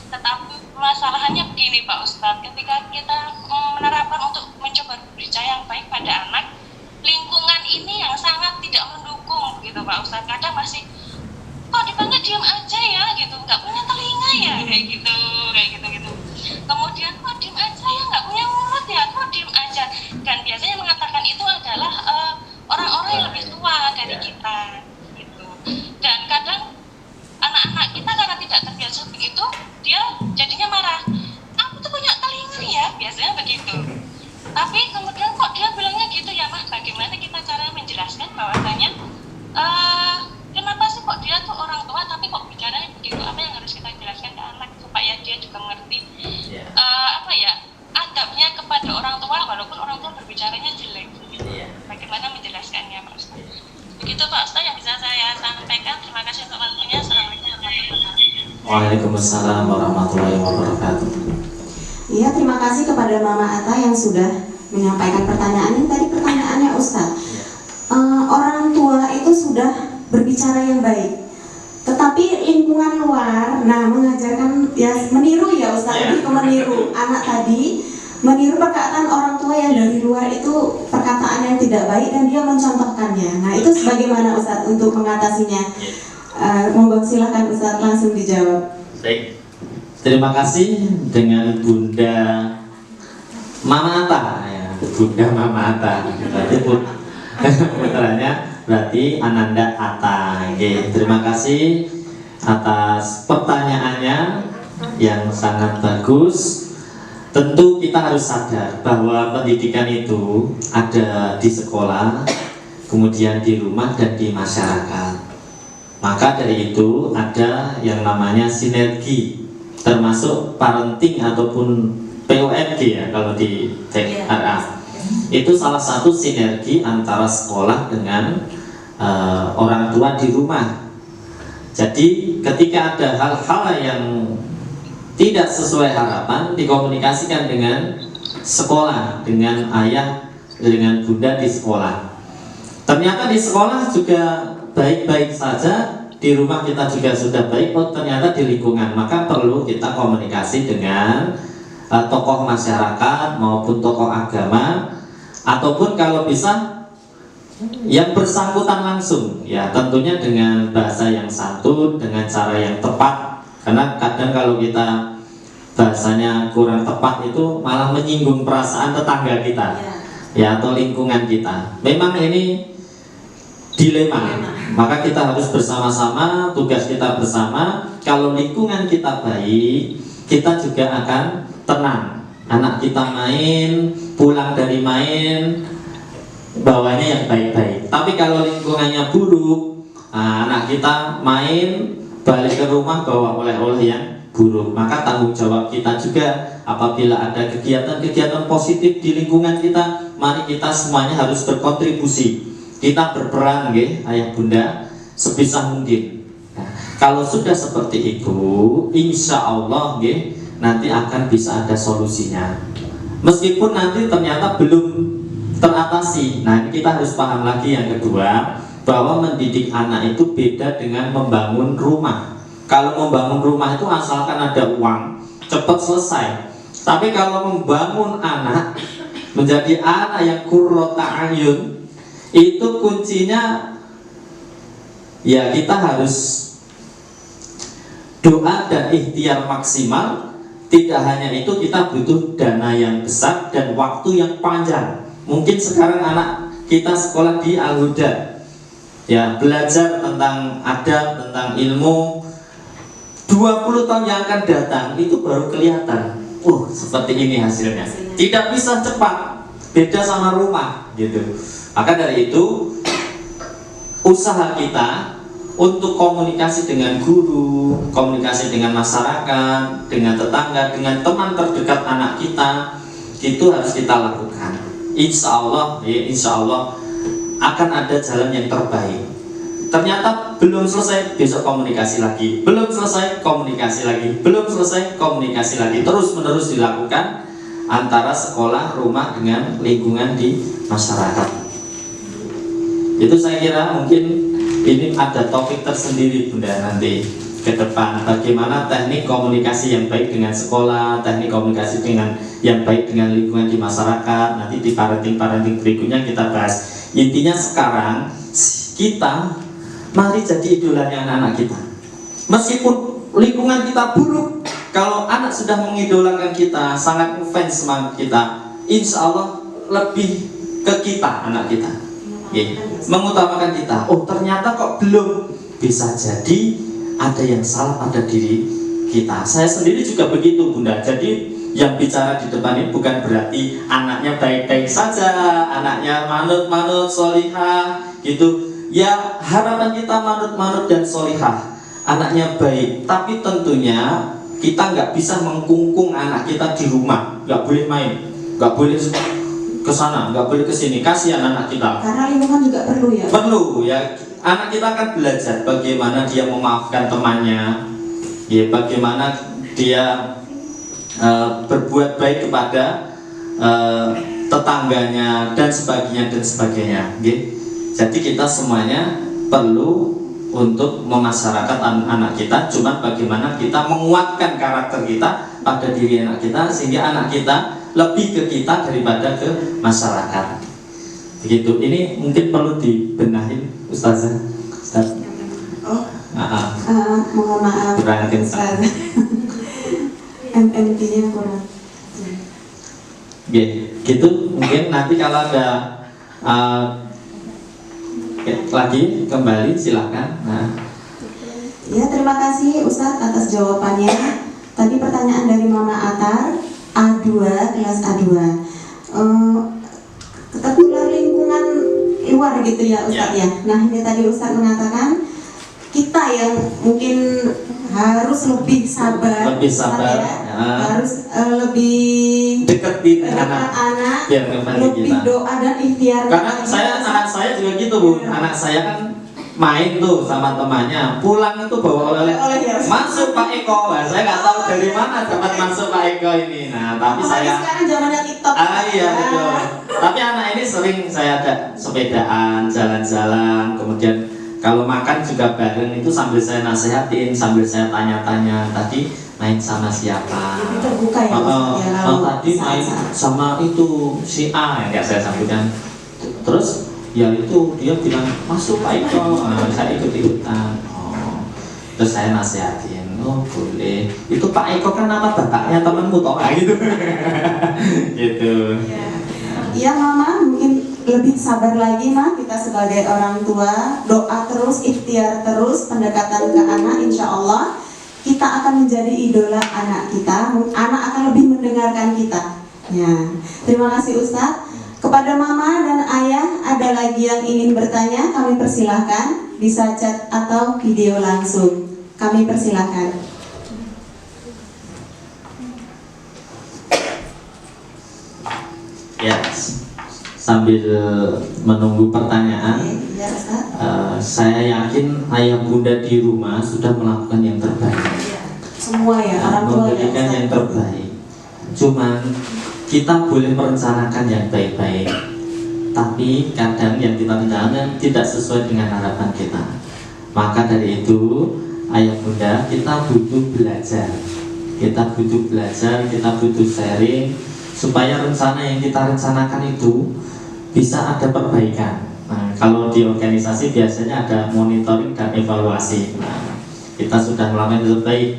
Tetapi masalahnya begini Pak Ustadz, ketika kita menerapkan untuk mencoba berbicara yang baik pada anak, lingkungan ini yang sangat tidak mendukung gitu Pak Ustadz. Kadang masih, kok dipanggil diam aja ya gitu, nggak punya telinga ya kayak gitu. Kemudian kok diam aja ya, nggak punya mulut ya, kok diam aja. Dan biasanya mengatakan itu adalah orang-orang yang lebih tua dari kita gitu. Dan kadang anak-anak kita karena tidak terbiasa begitu, dia jadinya marah. Aku tuh punya telinga ya, biasanya begitu. Tapi kemudian kok dia bilangnya gitu ya Mah, bagaimana kita cara menjelaskan bahwasanya kenapa sih kok dia tuh orang tua tapi kok bicaranya begitu, apa yang harus kita jelaskan ke anak supaya dia juga mengerti adabnya kepada orang tua walaupun orang tua berbicaranya jelek gitu. Bagaimana menjelaskannya Pak Ustaz? Begitu Pak Ustaz yang bisa saya sampaikan. Terima kasih untuk waktunya. Assalamualaikum warahmatullahi wabarakatuh. Waalaikumsalam warahmatullahi wabarakatuh. Iya, terima kasih kepada Mama Atta yang sudah menyampaikan pertanyaan ini. Tadi pertanyaannya Ustadz, orang tua itu sudah berbicara yang baik, tetapi lingkungan luar, mengajarkan ya meniru ya Ustadz, lebih ke meniru anak tadi, meniru perkataan orang tua yang dari luar itu perkataan yang tidak baik dan dia mencontohkannya. Nah itu bagaimana Ustadz untuk mengatasinya? Monggo silakan Ustadz langsung dijawab. Baik. Terima kasih dengan Bunda Mama Atta ya, Bunda Mama Atta. Berarti putranya berarti Ananda Atta. Oke, terima kasih atas pertanyaannya yang sangat bagus. Tentu kita harus sadar bahwa pendidikan itu ada di sekolah, kemudian di rumah dan di masyarakat. Maka dari itu ada yang namanya sinergi, termasuk parenting ataupun POMG ya kalau di TRA. Itu salah satu sinergi antara sekolah dengan orang tua di rumah. Jadi ketika ada hal-hal yang tidak sesuai harapan, dikomunikasikan dengan sekolah, dengan ayah, dengan bunda di sekolah. Ternyata di sekolah juga baik-baik saja, di rumah kita juga sudah baik, oh ternyata di lingkungan. Maka perlu kita komunikasi dengan tokoh masyarakat maupun tokoh agama, ataupun kalau bisa yang bersangkutan langsung, ya tentunya dengan bahasa yang santun, dengan cara yang tepat. Karena kadang kalau kita bahasanya kurang tepat itu malah menyinggung perasaan tetangga kita, ya atau lingkungan kita. Memang ini dilema. Maka kita harus bersama-sama, tugas kita bersama. Kalau lingkungan kita baik, kita juga akan tenang. Anak kita main, pulang dari main, bawanya yang baik-baik. Tapi kalau lingkungannya buruk, anak kita main, balik ke rumah bawa oleh-oleh yang buruk. Maka tanggung jawab kita juga apabila ada kegiatan-kegiatan positif di lingkungan kita, mari kita semuanya harus berkontribusi. Kita berperan, ayah bunda, sebisa mungkin. Nah, kalau sudah seperti itu, insya Allah nanti akan bisa ada solusinya. Meskipun nanti ternyata belum teratasi. Nah, kita harus paham lagi yang kedua, bahwa mendidik anak itu beda dengan membangun rumah. Kalau membangun rumah itu asalkan ada uang, cepat selesai. Tapi kalau membangun anak menjadi anak yang qurrata ayun, itu kuncinya ya kita harus doa dan ikhtiar maksimal. Tidak hanya itu, kita butuh dana yang besar dan waktu yang panjang. Mungkin sekarang anak kita sekolah di Al-Huda, ya belajar tentang adab, tentang ilmu. 20 tahun yang akan datang itu baru kelihatan, seperti ini hasilnya. Tidak bisa cepat, beda sama rumah gitu. Maka dari itu usaha kita untuk komunikasi dengan guru, komunikasi dengan masyarakat, dengan tetangga, dengan teman terdekat anak kita, itu harus kita lakukan. Insya Allah akan ada jalan yang terbaik. Ternyata belum selesai, besok komunikasi lagi, belum selesai komunikasi lagi, belum selesai komunikasi lagi, terus menerus dilakukan antara sekolah, rumah dengan lingkungan di masyarakat. Itu saya kira mungkin ini ada topik tersendiri bunda nanti ke depan, bagaimana teknik komunikasi yang baik dengan sekolah, teknik komunikasi dengan yang baik dengan lingkungan di masyarakat. Nanti di parenting berikutnya kita bahas. Intinya sekarang kita mari jadi idolanya anak-anak kita. Meskipun lingkungan kita buruk, kalau anak sudah mengidolakan kita, sangat ngefans sama kita, insya Allah lebih ke kita, anak kita, mengutamakan kita. Oh ternyata kok belum, bisa jadi ada yang salah pada diri kita. Saya sendiri juga begitu bunda. Jadi yang bicara di depan ini bukan berarti anaknya baik-baik saja, anaknya manut-manut, solihah gitu. Ya harapan kita manut-manut dan solihah, anaknya baik. Tapi tentunya kita nggak bisa mengkungkung anak kita di rumah. Nggak boleh main, nggak boleh ke sana, nggak boleh ke sini. Kasihan anak kita. Karena lingkungan juga perlu ya. Perlu ya. Anak kita akan belajar bagaimana dia memaafkan temannya, ya bagaimana dia berbuat baik kepada tetangganya dan sebagainya. Jadi kita semuanya perlu untuk memasyarakat anak kita. Cuma bagaimana kita menguatkan karakter kita pada diri anak kita, sehingga anak kita lebih ke kita daripada ke masyarakat. Begitu. Ini mungkin perlu dibenahin Ustazah. Ustaz. Mohon maaf kurang Ustaz. MMP-nya kurang. Gitu. Mungkin nanti kalau ada lagi kembali silakan. Ya, terima kasih Ustadz atas jawabannya. Tadi pertanyaan dari Mama Atar, A2, kelas A2. Ketemulah lingkungan luar gitu ya Ustadz ya. Nah ini tadi Ustadz mengatakan kita yang mungkin harus lebih sabar, ya. Harus lebih dekat anak biar kembali lebih kita. doa dan ikhtiar. Karena anak saya juga gitu Bu. Anak saya kan main tuh sama temannya, pulang itu bawa oleh-oleh, ya. masuk Pak Eko. Nah, saya nggak tahu dari mana dapat masuk Pak Eko ini. Nah, tapi Apalagi saya sekarang zamannya TikTok. iya betul. Tapi anak ini sering saya ada sepedaan, jalan-jalan, kemudian kalau makan juga bareng itu sambil saya nasihatin, sambil saya tanya-tanya tadi main sama siapa. Jadi terbuka ya, Ustaz, ya, Tadi main sama itu si A yang nggak saya sampaikan. Terus ya itu dia bilang masuk Pak Eko, saya ikut-ikutan. Terus saya nasihatin, oh boleh. Itu Pak Eko kan nama bapaknya temanmu toh, gitu. Gitu. Iya Mama, mungkin lebih sabar lagi Mah, kita sebagai orang tua, doa terus, ikhtiar terus, pendekatan ke anak, insya Allah kita akan menjadi idola anak kita, anak akan lebih mendengarkan kita. Ya, terima kasih Ustadz. Kepada Mama dan Ayah, ada lagi yang ingin bertanya, kami persilahkan, bisa chat atau video langsung. Kami persilahkan. Ya, sambil menunggu pertanyaan, Ya, Ustadz. saya yakin ayah bunda di rumah sudah melakukan yang terbaik, Semua ya, orang tua ya, memberikan yang Ustadz. terbaik. Cuman kita boleh merencanakan yang baik-baik, tapi kadang yang kita rencanakan tidak sesuai dengan harapan kita. Maka dari itu, ayah bunda, kita butuh belajar, kita butuh sharing, supaya rencana yang kita rencanakan itu bisa ada perbaikan. Nah, kalau di organisasi biasanya ada monitoring dan evaluasi. Nah, kita sudah melakukan yang terbaik,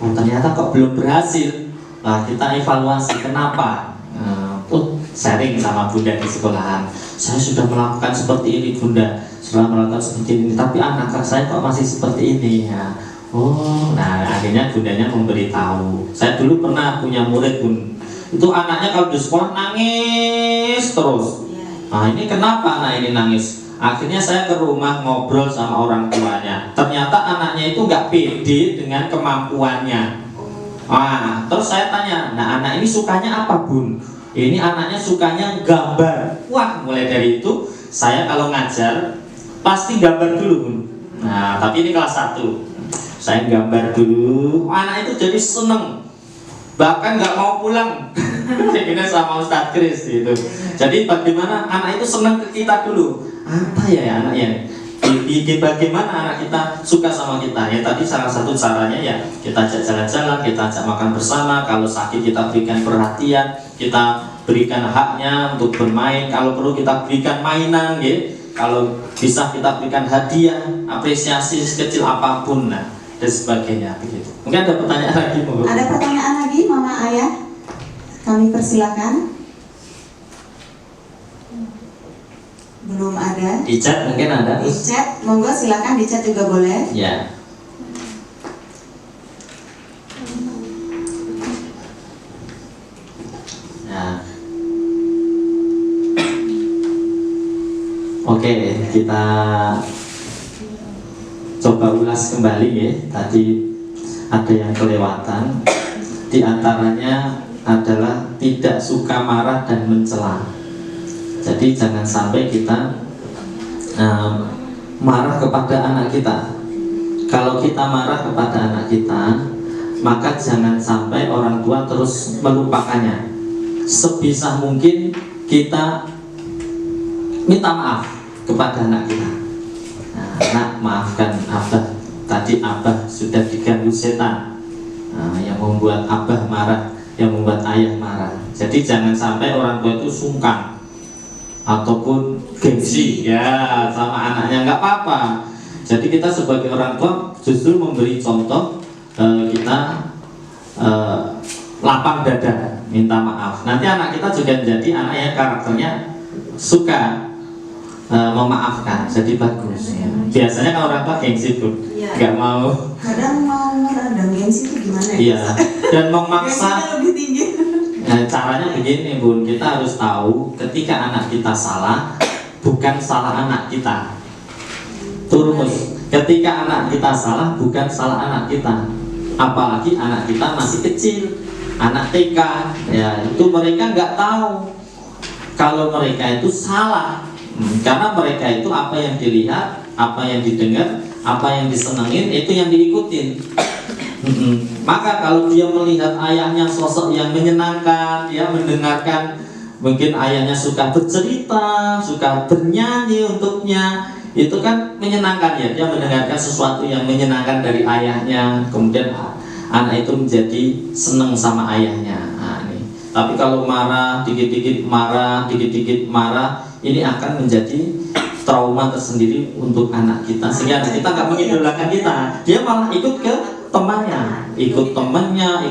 oh ternyata kok belum berhasil. Nah, kita evaluasi kenapa. Sharing sama bunda di sekolahan, saya sudah melakukan seperti ini bunda, sudah melakukan seperti ini, tapi anak saya kok masih seperti ini ya. Oh, nah akhirnya bundanya memberitahu. Saya dulu pernah punya murid Bun, itu anaknya kalau di sekolah nangis terus. Nah ini kenapa anak ini nangis? Akhirnya saya ke rumah ngobrol sama orang tuanya. Ternyata anaknya itu nggak pede dengan kemampuannya. Terus saya tanya, nah anak ini sukanya apa Bun? Ini anaknya sukanya gambar. Wah, mulai dari itu saya kalau ngajar pasti gambar dulu Bun. Nah tapi ini kelas 1, saya gambar dulu. Anak itu jadi seneng, bahkan nggak mau pulang. Ini sama Ustadz Kris gitu. Jadi bagaimana anak itu senang ke kita dulu. Apa ya anak ya? Bagaimana anak kita suka sama kita? Ya tadi salah satu caranya ya kita ajak jalan-jalan, kita ajak makan bersama. Kalau sakit kita berikan perhatian, kita berikan haknya untuk bermain. Kalau perlu kita berikan mainan, ya. Kalau bisa kita berikan hadiah, apresiasi sekecil apapun, nah, dan sebagainya begitu. Mungkin ada pertanyaan lagi, Bu? Ada pertanyaan lagi, Mama Ayah? Kami persilakan. Belum ada. Di chat mungkin ada. Di chat, monggo silakan di chat juga boleh. Ya. Nah. Oke, kita coba ulas kembali ya. Tadi ada yang kelewatan. Di antaranya adalah tidak suka marah dan mencela. Jadi jangan sampai kita marah kepada anak kita. Kalau kita marah kepada anak kita, maka jangan sampai orang tua terus melupakannya. Sebisa mungkin kita minta maaf kepada anak kita. Nah, nak maafkan abah, tadi abah sudah diganggu setan, yang membuat abah marah, yang membuat ayah marah. Jadi jangan sampai orang tua itu sungkan ataupun gengsi ya sama anaknya, nggak apa-apa. Jadi kita sebagai orang tua justru memberi contoh, kita lapang dada minta maaf. Nanti anak kita juga menjadi anak yang karakternya suka memaafkan, jadi bagus ya. Biasanya kalau orang tua gengsi Bun, nggak mau. Kadang mau meredam gengsi itu gimana ya? Iya, dan memaksa. Gengsinya lebih tinggi. Nah, caranya begini Bun, kita harus tahu ketika anak kita salah, bukan salah anak kita. Turus, ketika anak kita salah, bukan salah anak kita. Apalagi anak kita masih kecil, anak TK, ya itu mereka nggak tahu kalau mereka itu salah. Karena mereka itu apa yang dilihat, apa yang didengar, apa yang disenengin, itu yang diikutin. Maka kalau dia melihat ayahnya sosok yang menyenangkan, dia mendengarkan, mungkin ayahnya suka bercerita, suka bernyanyi untuknya, itu kan menyenangkan ya. Dia mendengarkan sesuatu yang menyenangkan dari ayahnya, kemudian anak itu menjadi senang sama ayahnya. Tapi kalau marah, dikit-dikit marah, ini akan menjadi trauma tersendiri untuk anak kita. Sehingga anak kita nggak mengidolakan kita, dia malah ikut ke temannya,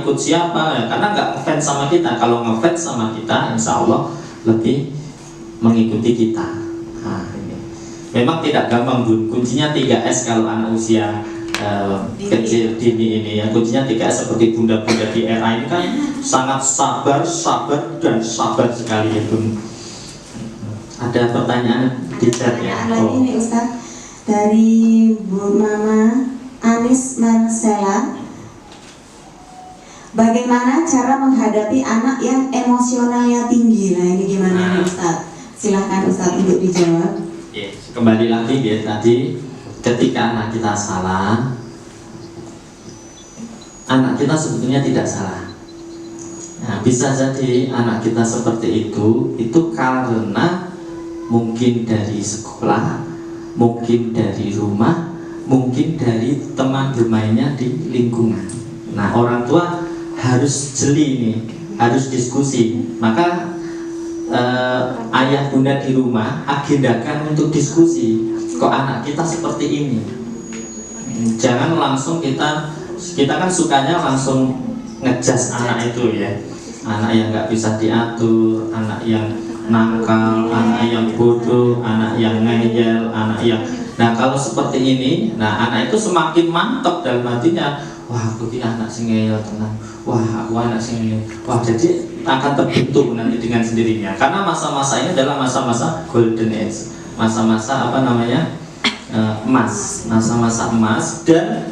ikut siapa ya, karena nggak ngefans sama kita. Kalau ngefans sama kita, insya Allah lebih mengikuti kita. Nah, ini memang tidak gampang, Bun. Kuncinya 3S kalau anak usia kecil dini ini ya. Kuncinya 3S seperti bunda-bunda di era ini kan sangat sabar sekali ya, Bun. Ada pertanyaan di chat ya? Lagi nih Ustaz, dari Bu Mama Anis Marcella. Bagaimana cara menghadapi anak yang emosionalnya tinggi? Nah ini gimana nih Ustaz? Silahkan Ustaz untuk dijawab. Oke, kembali lagi ya tadi, ketika anak kita salah, anak kita sebetulnya tidak salah. Nah, bisa jadi anak kita seperti itu karena mungkin dari sekolah, mungkin dari rumah, mungkin dari teman bermainnya di lingkungan. Nah, orang tua harus jeli nih, harus diskusi. Maka ayah bunda di rumah agendakan untuk diskusi. Kok anak kita seperti ini? Jangan langsung kita kan sukanya langsung ngejas anak itu ya. Anak yang nggak bisa diatur, anak yang nakal, anak yang bodoh, anak yang ngeyel, anak yang... Nah kalau seperti ini, nah anak itu semakin mantap dalam hatinya. Wah aku ini anak sing ngeyel tenang. Wah aku anak sing ngeyel. Wah jadi akan terbentuk nanti dengan sendirinya. Karena masa-masa ini adalah masa-masa golden age, masa-masa apa namanya emas, masa-masa emas. Dan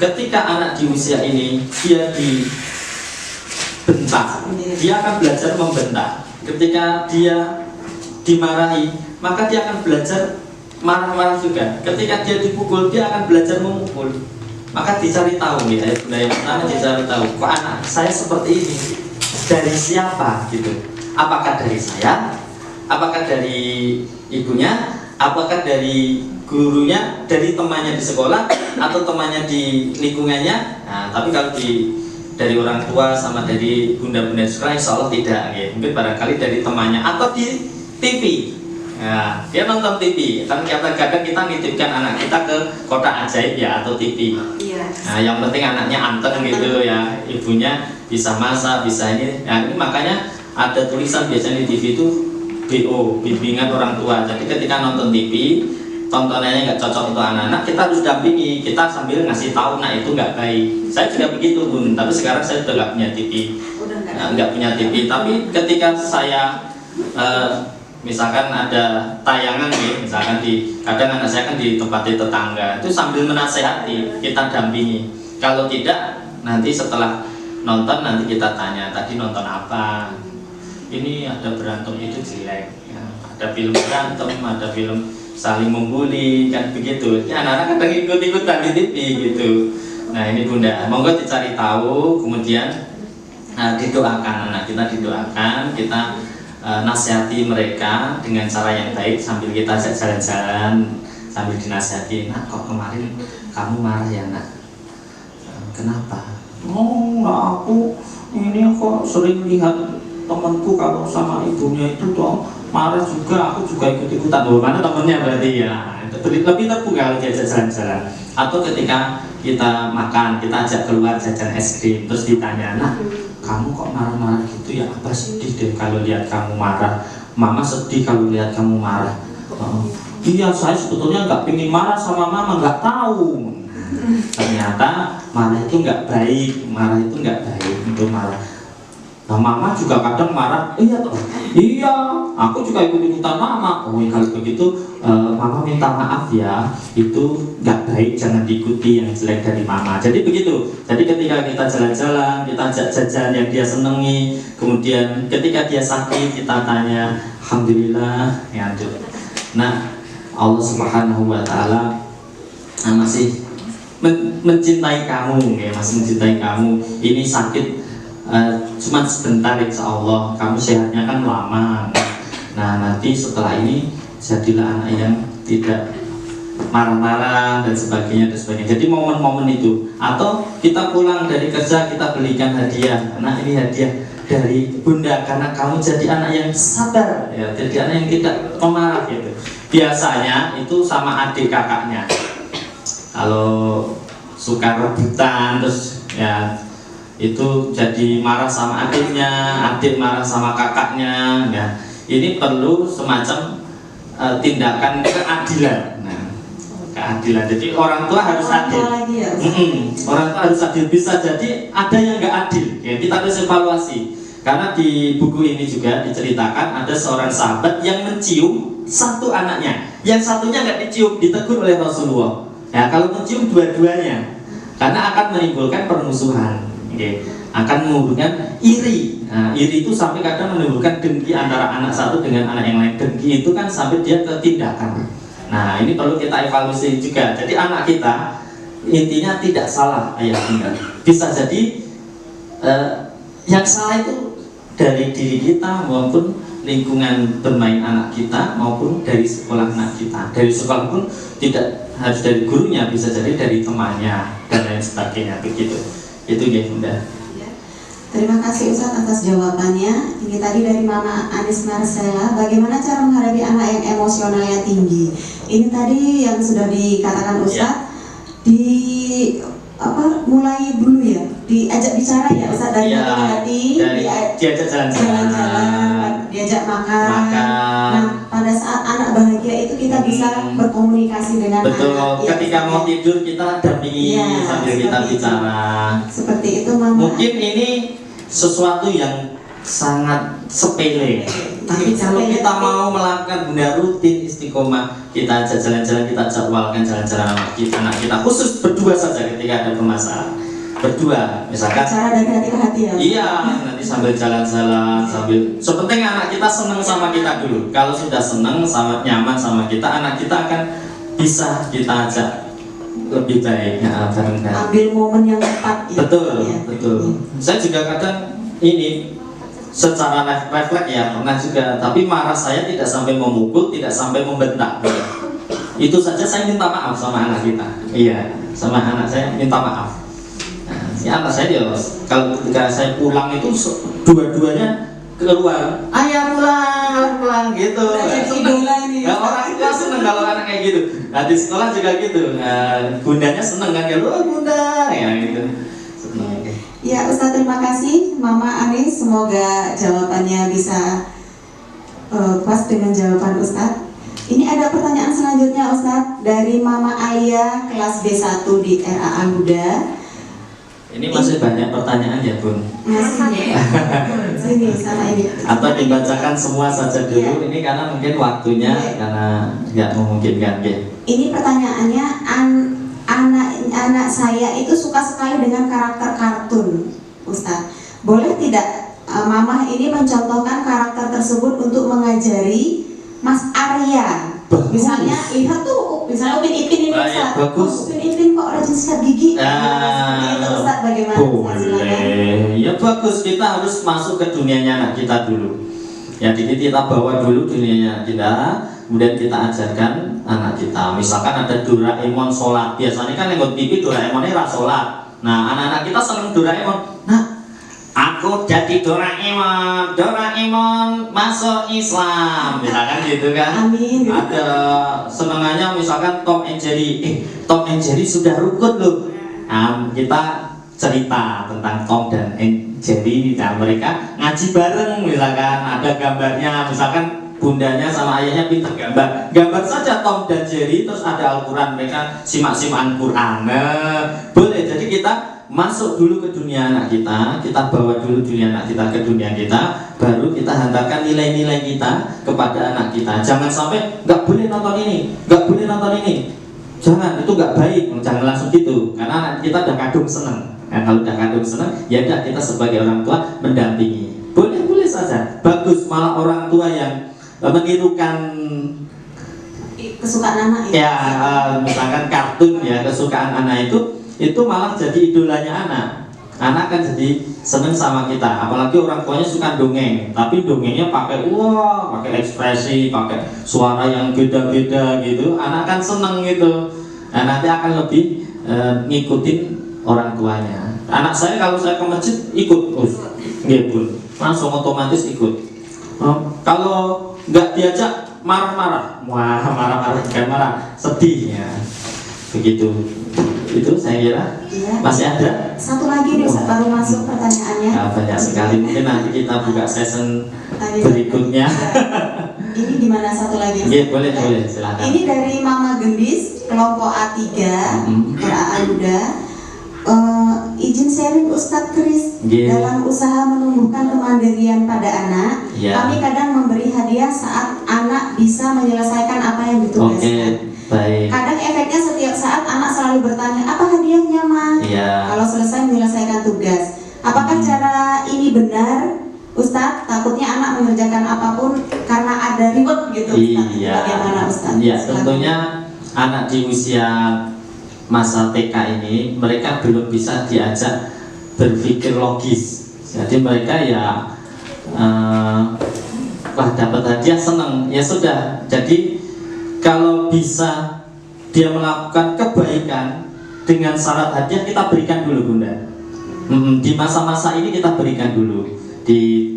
ketika anak di usia ini dia dibentak, dia akan belajar membentak. Ketika dia dimarahi, maka dia akan belajar marah-marah juga. Ketika dia dipukul, dia akan belajar memukul. Maka dicari tahu ya, yang pertama dicari tahu, kok anak saya seperti ini, dari siapa gitu? Apakah dari saya? Apakah dari ibunya? Apakah dari gurunya, dari temannya di sekolah, atau temannya di lingkungannya? Nah, tapi kalau dari orang tua sama dari bunda-bunda sekolah, insya Allah tidak ya. Mungkin barangkali dari temannya atau di TV. Nah, dia nonton TV. Kan kadang-kadang kita nitipkan anak kita ke kotak ajaib ya, atau TV. Nah, yang penting anaknya anteng gitu ya, ibunya bisa masak, bisa ini. Nah, ini makanya ada tulisan biasanya di TV itu BO, bimbingan orang tua. Jadi ketika nonton TV, tontonannya nggak cocok untuk anak-anak, kita harus dampingi, kita sambil ngasih tahu, nah itu nggak baik. Saya juga begitu Bun, tapi sekarang saya sudah nggak punya TV, nggak punya TV. Tapi ketika saya misalkan ada tayangan nih, misalkan kadang anak saya kan di tempat tetangga, itu sambil menasehati, kita dampingi. Kalau tidak, nanti setelah nonton nanti kita tanya, tadi nonton apa? Ini ada berantem itu jelek, ya. Ada film berantem, ada film saling membuli, kan begitu. Ya, anak-anak kadang ikut-ikutan di TV gitu. Nah ini Bunda, monggo dicari tahu, kemudian didoakan anak kita, didoakan, kita nasihati mereka dengan cara yang baik, sambil kita jalan-jalan, sambil dinasihati. Nah kok kemarin kamu marah ya nak? Kenapa? Oh nggak, aku ini kok sering lihat temanku kalau sama ibunya itu dong marah juga, aku juga ikut-ikutan. Mana temennya berarti ya, lebih terbuka kalau diajak jalan-jalan. Atau ketika kita makan, kita ajak keluar jajan es krim, terus ditanya, nah kamu kok marah-marah gitu ya? Apa sedih deh kalau lihat kamu marah? Mama sedih kalau lihat kamu marah. Iya, saya sebetulnya nggak pengen marah sama mama, nggak tahu. Ternyata marah itu nggak baik, marah itu nggak baik untuk marah. Nah, mama juga kadang marah, iya toh, iya, aku juga ikut-ikutan mama. Oh, kalau begitu mama minta maaf ya, itu nggak baik, jangan diikuti yang jelek dari mama. Jadi begitu. Jadi ketika kita jalan-jalan, kita ajak jajan yang dia senengi, kemudian ketika dia sakit kita tanya, alhamdulillah, ya tuh. Nah, Allah Subhanahu Wa Taala masih mencintai kamu, ya, masih mencintai kamu. Ini sakit cuma sebentar, insya Allah kamu sehatnya kan lama. Nah, nanti setelah ini jadilah anak yang tidak marah-marah dan sebagainya. Jadi momen-momen itu, atau kita pulang dari kerja kita belikan hadiah. Nah, ini hadiah dari bunda karena kamu jadi anak yang sabar, ya, jadi anak yang tidak pemarah gitu. Biasanya itu sama adik kakaknya. Kalau suka rebutan terus ya itu jadi marah sama adiknya, adik marah sama kakaknya. Ya, ini perlu semacam tindakan keadilan. Nah, keadilan. Jadi orang tua harus adil. Orang tua harus adil. Bisa jadi ada yang nggak adil. Ya, kita harus evaluasi. Karena di buku ini juga diceritakan ada seorang sahabat yang mencium satu anaknya, yang satunya nggak dicium, ditegur oleh Rasulullah. Ya, kalau mencium dua-duanya, karena akan menimbulkan permusuhan. Okay. Akan menimbulkan iri. Nah, iri itu sampai kadang menimbulkan dengki antara anak satu dengan anak yang lain. Dengki itu kan sampai dia ke tindakan. Nah, ini perlu kita evaluasi juga. Jadi anak kita intinya tidak salah ayah bunda. Bisa jadi yang salah itu dari diri kita maupun lingkungan bermain anak kita maupun dari sekolah anak kita. Dari sekolah pun tidak harus dari gurunya, bisa jadi dari temannya dan lain sebagainya begitu. Itu ya bunda. Terima kasih Ustadz atas jawabannya. Ini tadi dari Mama Anis Marcella, bagaimana cara menghadapi anak yang emosionalnya tinggi. Ini tadi yang sudah dikatakan Ustadz, mulai dulu ya, diajak bicara ya Ustadz, dari hati, diajak jalan-jalan, diajak makan. Nah, pada saat anak bahagia itu kita bisa berkomunikasi dengan betul. anak. Ketika mau tidur kita dampingi sambil kita bicara. Seperti itu Mama. Mungkin ini sesuatu yang sangat sepele. Tapi kalau kita mau melakukan benda rutin istiqomah, kita ajak jalan-jalan, kita jadwalkan jalan-jalan anak kita, khusus berdua saja ketika ada permasalahan. Berdua, misalkan. Cara dari hati ke hati ya. Iya, nanti sambil jalan-jalan, sambil. Sepenting anak kita senang sama kita dulu. Kalau sudah senang, sama nyaman sama kita, anak kita akan bisa kita ajak lebih baik ya, bareng-bareng. Ambil momen yang tepat ya. Betul, ya. betul. Saya juga kadang ini secara refleks ya pernah juga, tapi marah saya tidak sampai memukul, tidak sampai membentak. Itu saja saya minta maaf sama anak kita. Iya, sama anak saya minta maaf. Nah, ya anak saya dia, kalau ketika saya pulang itu dua-duanya keluar, ayah pulang gitu. Nah, orang tua seneng kalau anak kayak gitu. Nah, di sekolah juga gitu. Nah, bundanya seneng kan, oh bunda ya gitu. Seneng. Ya Ustadz, terima kasih Mama Anis, semoga jawabannya bisa pas dengan jawaban Ustadz. Ini ada pertanyaan selanjutnya Ustadz dari Mama Alia kelas B1 di RAA Huda. Ini masih banyak pertanyaan ya Bun? Masih. Sini sama ini. Atau dibacakan semua saja dulu, ini karena mungkin waktunya karena nggak memungkinkan ya. Ini pertanyaannya, anak saya itu suka sekali dengan karakter kartun, Ustadz. Boleh tidak Mama ini mencontohkan karakter tersebut untuk mengajari Mas Arya? Misalnya, lihat tuh, misalnya Upin Ipin ini Ustadz. Bagus. Upin Ipin kok rajin sikat gigi. Seperti itu Ustadz, bagaimana? Boleh. Ya bagus, kita harus masuk ke dunianya anak kita dulu. Ya, jadi kita bawa dulu dunianya kita, kemudian kita ajarkan anak kita. Misalkan ada Doraemon sholat, biasanya kan yang TV Doraemonnya ra sholat. Nah, anak-anak kita seneng Doraemon. Nah, aku jadi Doraemon, Doraemon masuk Islam, misalkan gitu kan. Amin. Ada senengannya misalkan Tom and Jerry, Tom and Jerry sudah rukun loh. Nah, kita cerita tentang Tom dan Jerry, nah mereka ngaji bareng, misalkan ada gambarnya, misalkan bundanya sama ayahnya pintar gambar saja Tom dan Jerry, terus ada Al-Quran, mereka simak-simakan Quran. Boleh, jadi kita masuk dulu ke dunia anak kita bawa dulu dunia anak kita ke dunia kita, baru kita hantarkan nilai-nilai kita kepada anak kita. Jangan sampai nggak boleh nonton ini, nggak boleh nonton ini, jangan, itu nggak baik, jangan langsung gitu, karena anak kita udah kadung seneng. Nah, kalau udah kadung seneng, ya udah kita sebagai orang tua mendampingi. Boleh saja, bagus. Malah orang tua yang menirukan kesukaan anak ya, misalkan kartun ya, kesukaan anak itu malah jadi idolanya anak. Anak kan jadi seneng sama kita. Apalagi orang tuanya suka dongeng, tapi dongengnya pakai ekspresi, pakai suara yang beda-beda gitu. Anak kan seneng gitu. Nah, nanti akan lebih ngikutin orang tuanya. Anak saya kalau saya ke masjid ikut, nggih, langsung otomatis ikut. Kalau nggak diajak marah-marah, bukan marah, sedih ya, begitu. Itu saya kira. Ya. Masih ada? Satu lagi nih, baru masuk pertanyaannya. Nah, banyak sekali, mungkin nanti kita buka session berikutnya. Ini gimana satu lagi? Iya, boleh, silakan. Ini dari Mama Gendis, kelompok A3, Aluda. Izin sharing Ustadz Kris, dalam usaha menumbuhkan kemandirian pada anak, kami kadang memberi hadiah saat anak bisa menyelesaikan apa yang ditugaskan. Baik. Kadang efeknya setiap saat anak selalu bertanya, apa hadiahnya, Ma? Kalau selesai menyelesaikan tugas. Apakah cara ini benar, Ustadz? Takutnya anak mengerjakan apapun karena ada reward gitu, Ustadz. Bagaimana, Ustadz? Ya, tentunya anak di usia masa TK ini mereka belum bisa diajak berpikir logis. Jadi mereka ya dapat hadiah seneng, ya sudah. Jadi kalau bisa dia melakukan kebaikan dengan syarat hadiah, kita berikan dulu, Bunda. Di masa-masa ini kita berikan dulu. Di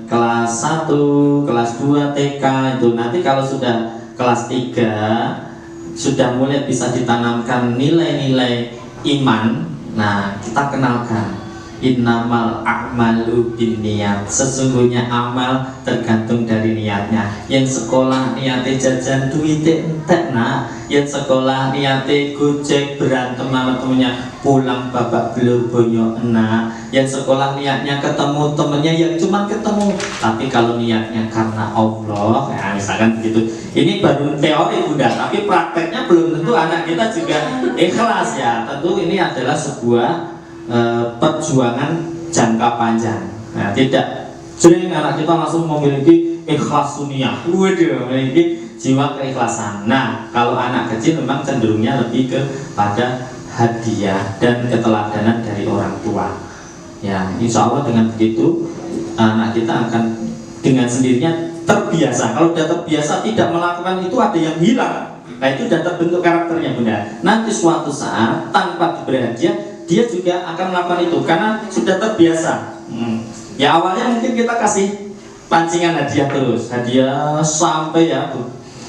kelas 1, kelas 2 TK itu, nanti kalau sudah kelas 3 sudah mulai bisa ditanamkan nilai-nilai iman. Nah, kita kenalkan innamal a'malu binniyat. Sesungguhnya amal tergantung dari niatnya. Yang sekolah niate jajan duite entek, nak. Yang sekolah niate gojek berantem sama temennya, pulang babak belur bonyo enak. Yang sekolah niatnya ketemu temennya, yang cuma ketemu. Tapi kalau niatnya karena Allah, ya misalkan begitu. Ini baru teori, Bunda, tapi prakteknya belum tentu anak kita juga ikhlas ya. Tentu ini adalah sebuah perjuangan jangka panjang. Nah, tidak sering anak kita langsung memiliki ikhlas dunia, memiliki jiwa keikhlasan. Nah, kalau anak kecil memang cenderungnya lebih kepada hadiah dan keteladanan dari orang tua. Ya, insya Allah dengan begitu anak kita akan dengan sendirinya terbiasa. Kalau sudah terbiasa tidak melakukan itu, ada yang hilang. Nah, itu sudah terbentuk karakternya, Bunda. Nanti suatu saat tanpa diberi hadiah, dia juga akan melakukan itu karena sudah terbiasa. Ya awalnya mungkin kita kasih pancingan hadiah terus, hadiah sampai ya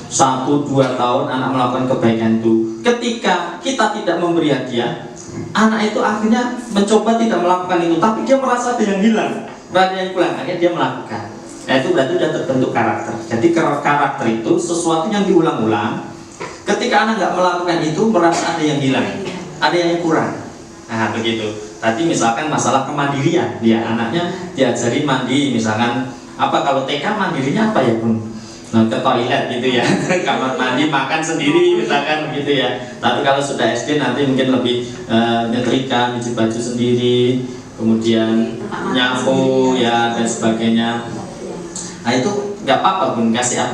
1-2 tahun anak melakukan kebaikan itu. Ketika kita tidak memberi hadiah, anak itu akhirnya mencoba tidak melakukan itu, tapi dia merasa ada yang hilang, ada yang kurang, akhirnya dia melakukan. Nah, itu berarti sudah terbentuk karakter. Jadi karakter itu sesuatu yang diulang-ulang. Ketika anak nggak melakukan itu, merasa ada yang hilang, ada yang kurang. Nah, begitu. Tadi misalkan masalah kemandirian, ya anaknya diajari mandi, misalkan apa, kalau TK mandirinya apa ya, Bun? Nah, ke toilet gitu ya, kamar mandi, makan sendiri misalkan begitu ya. Tapi kalau sudah SD nanti mungkin lebih nyetrika, nyuci baju sendiri, kemudian nyapu ya dan sebagainya. Nah, itu nggak apa-apa, Bun, kasih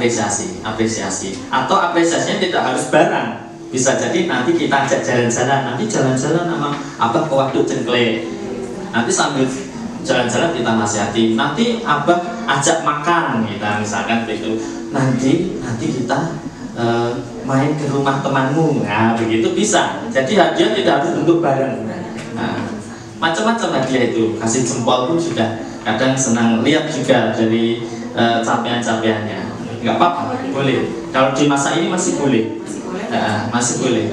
apresiasi. Atau apresiasinya tidak harus barang. Bisa jadi nanti kita ajak jalan-jalan, nanti jalan-jalan sama abah ke Waduk Cengklek. Nanti sambil jalan-jalan kita nasihati, nanti abah ajak makan kita misalkan begitu. Nanti kita main ke rumah temanmu. Nah, begitu bisa. Jadi hadiah tidak harus bentuk barang. Nah, macam-macam hadiah itu. Kasih jempol pun sudah kadang senang lihat juga dari capaian-capaiannya. Nggak apa-apa, boleh. Kalau di masa ini masih boleh. Masih boleh,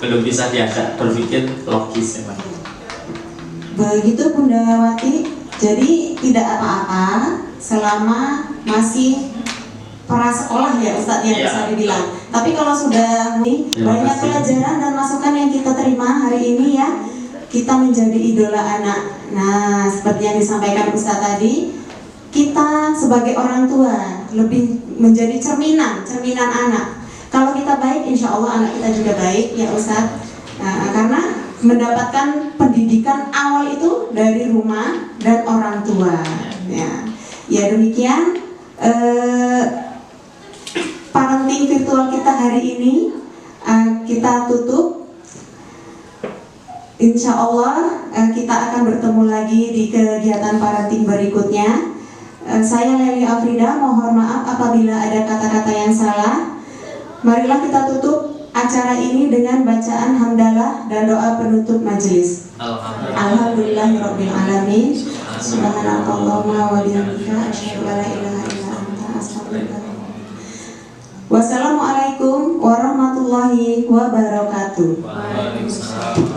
belum bisa diajak berpikir logis memang. Begitu Bunda Wati, jadi tidak apa-apa selama masih prasekolah ya Ustadz yang bisa dibilang. Tapi kalau sudah banyak pelajaran dan masukan yang kita terima hari ini ya, kita menjadi idola anak. Nah, seperti yang disampaikan Ustaz tadi, kita sebagai orang tua lebih menjadi cerminan anak. Kalau kita baik, insya Allah anak kita juga baik, ya Ustaz. Nah, karena mendapatkan pendidikan awal itu dari rumah dan orang tua. Ya demikian parenting virtual kita hari ini kita tutup. Insya Allah kita akan bertemu lagi di kegiatan parenting berikutnya. Saya Leli Afrida, mohon maaf apabila ada kata-kata yang salah. Marilah kita tutup acara ini dengan bacaan hamdalah dan doa penutup majelis. Alhamdulillahirabbil alamin. Subhanakallahumma wa bihamdika asyhadu an la ilaha illa anta astaghfiruka. Wassalamualaikum warahmatullahi wabarakatuh. Waalaikumsalam.